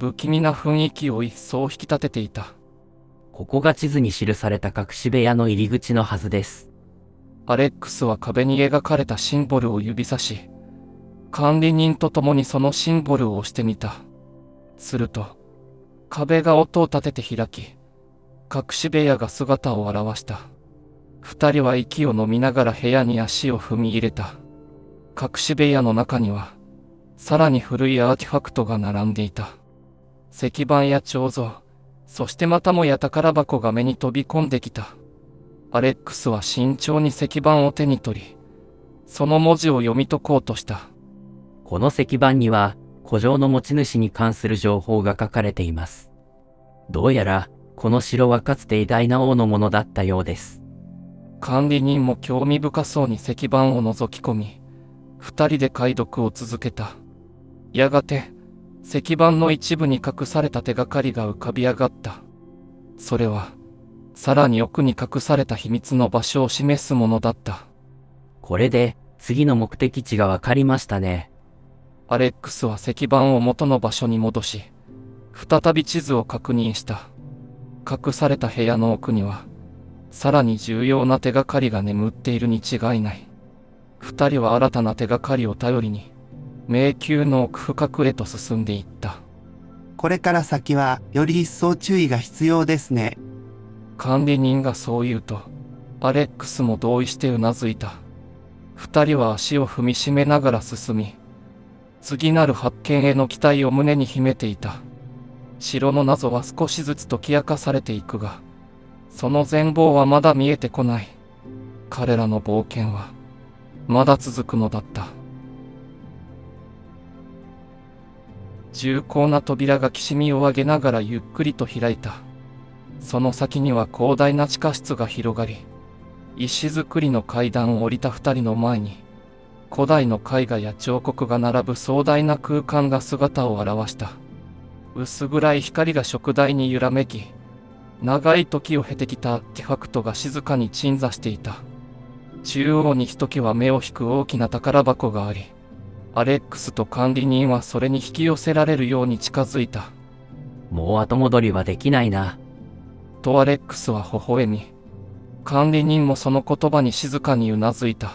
不気味な雰囲気を一層引き立てていた。ここが地図に記された隠し部屋の入り口のはずです。アレックスは壁に描かれたシンボルを指さし、管理人と共にそのシンボルを押してみた。すると、壁が音を立てて開き、隠し部屋が姿を現した。二人は息を飲みながら部屋に足を踏み入れた。隠し部屋の中には、さらに古いアーティファクトが並んでいた。石板や彫像、そしてまたもや宝箱が目に飛び込んできた。アレックスは慎重に石板を手に取り、その文字を読み解こうとした。この石板には、古城の持ち主に関する情報が書かれています。どうやら、この城はかつて偉大な王のものだったようです。管理人も興味深そうに石板を覗き込み、二人で解読を続けた。やがて、石板の一部に隠された手がかりが浮かび上がった。それは、さらに奥に隠された秘密の場所を示すものだった。これで、次の目的地がわかりましたね。アレックスは石板を元の場所に戻し、再び地図を確認した。隠された部屋の奥には、さらに重要な手がかりが眠っているに違いない。二人は新たな手がかりを頼りに、迷宮の奥深くへと進んでいった。これから先はより一層注意が必要ですね。管理人がそう言うと、アレックスも同意してうなずいた。二人は足を踏みしめながら進み、次なる発見への期待を胸に秘めていた。城の謎は少しずつ解き明かされていくが、その全貌はまだ見えてこない。彼らの冒険は、まだ続くのだった。重厚な扉がきしみを上げながらゆっくりと開いた。その先には広大な地下室が広がり、石造りの階段を降りた二人の前に、古代の絵画や彫刻が並ぶ壮大な空間が姿を現した。薄暗い光が燭台に揺らめき、長い時を経てきたアーティファクトが静かに鎮座していた。中央にひときわ目を引く大きな宝箱があり、アレックスと管理人はそれに引き寄せられるように近づいた。もう後戻りはできないな。とアレックスは微笑み、管理人もその言葉に静かにうなずいた。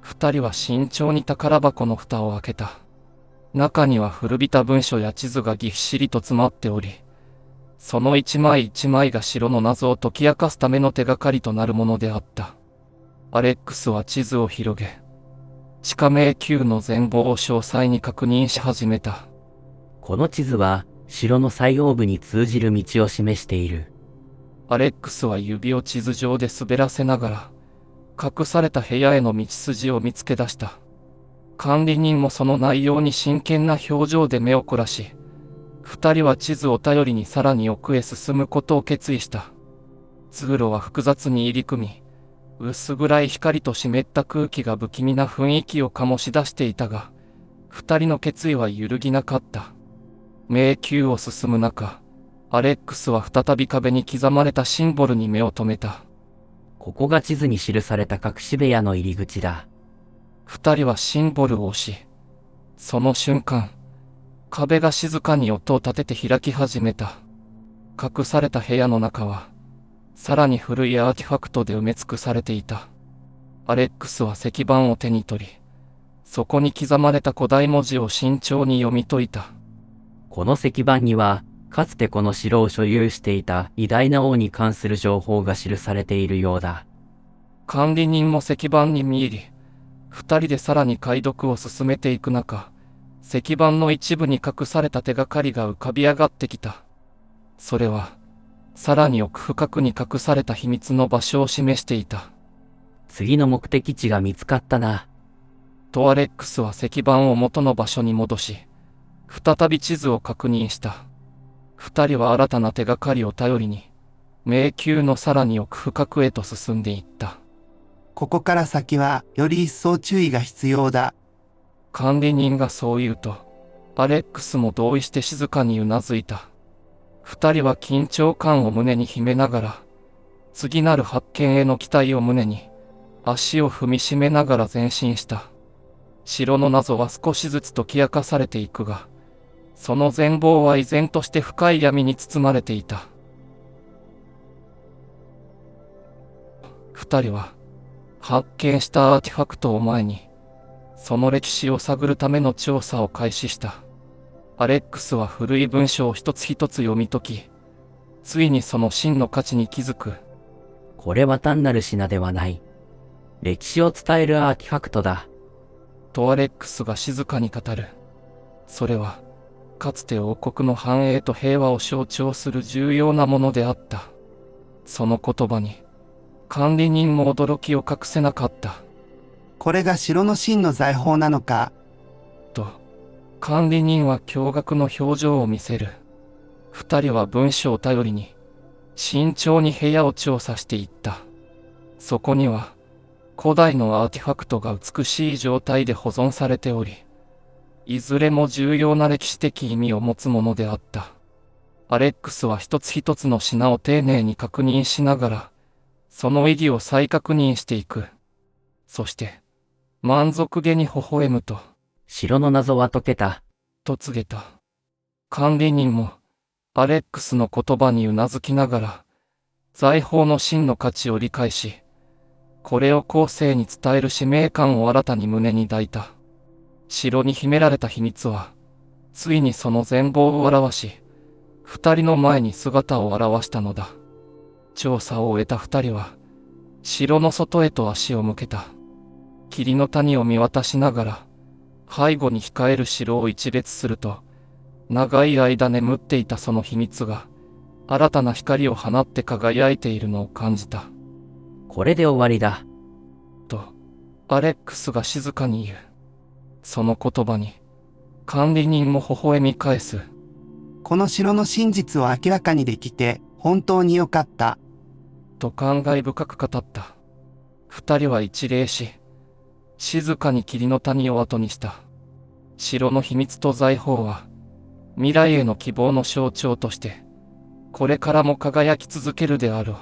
二人は慎重に宝箱の蓋を開けた。中には古びた文書や地図がぎっしりと詰まっており、その一枚一枚が城の謎を解き明かすための手がかりとなるものであった。アレックスは地図を広げ、地下迷宮の全貌を詳細に確認し始めた。この地図は、城の最奥部に通じる道を示している。アレックスは指を地図上で滑らせながら、隠された部屋への道筋を見つけ出した。管理人もその内容に真剣な表情で目を凝らし、二人は地図を頼りにさらに奥へ進むことを決意した。通路は複雑に入り組み、薄暗い光と湿った空気が不気味な雰囲気を醸し出していたが、二人の決意は揺るぎなかった。迷宮を進む中、アレックスは再び壁に刻まれたシンボルに目を留めた。ここが地図に記された隠し部屋の入り口だ。二人はシンボルを押し、その瞬間、壁が静かに音を立てて開き始めた。隠された部屋の中は、さらに古いアーティファクトで埋め尽くされていた。アレックスは石板を手に取り、そこに刻まれた古代文字を慎重に読み解いた。この石板には、かつてこの城を所有していた偉大な王に関する情報が記されているようだ。管理人も石板に見入り、二人でさらに解読を進めていく中、石板の一部に隠された手がかりが浮かび上がってきた。それは、さらに奥深くに隠された秘密の場所を示していた。次の目的地が見つかったな。とアレックスは石板を元の場所に戻し、再び地図を確認した。二人は新たな手がかりを頼りに、迷宮のさらに奥深くへと進んでいった。ここから先はより一層注意が必要だ。管理人がそう言うと、アレックスも同意して静かにうなずいた。二人は緊張感を胸に秘めながら、次なる発見への期待を胸に、足を踏みしめながら前進した。城の謎は少しずつ解き明かされていくが、その全貌は依然として深い闇に包まれていた。二人は、発見したアーティファクトを前に、その歴史を探るための調査を開始した。アレックスは古い文章を一つ一つ読み解き、ついにその真の価値に気づく。これは単なる品ではない。歴史を伝えるアーティファクトだ。とアレックスが静かに語る。それは、かつて王国の繁栄と平和を象徴する重要なものであった。その言葉に、管理人も驚きを隠せなかった。これが城の真の財宝なのか。と、管理人は驚愕の表情を見せる。二人は文書を頼りに、慎重に部屋を調査していった。そこには、古代のアーティファクトが美しい状態で保存されており、いずれも重要な歴史的意味を持つものであった。アレックスは一つ一つの品を丁寧に確認しながら、その意義を再確認していく。そして、満足げに微笑むと、城の謎は解けた。と告げた。管理人も、アレックスの言葉にうなずきながら、財宝の真の価値を理解し、これを後世に伝える使命感を新たに胸に抱いた。城に秘められた秘密は、ついにその全貌を表し、二人の前に姿を現したのだ。調査を終えた二人は、城の外へと足を向けた。霧の谷を見渡しながら、背後に控える城を一列すると、長い間眠っていたその秘密が、新たな光を放って輝いているのを感じた。これで終わりだ。と、アレックスが静かに言う。その言葉に、管理人も微笑み返す。この城の真実を明らかにできて、本当に良かった。と感慨深く語った。二人は一礼し、静かに霧の谷を後にした。城の秘密と財宝は、未来への希望の象徴として、これからも輝き続けるであろう。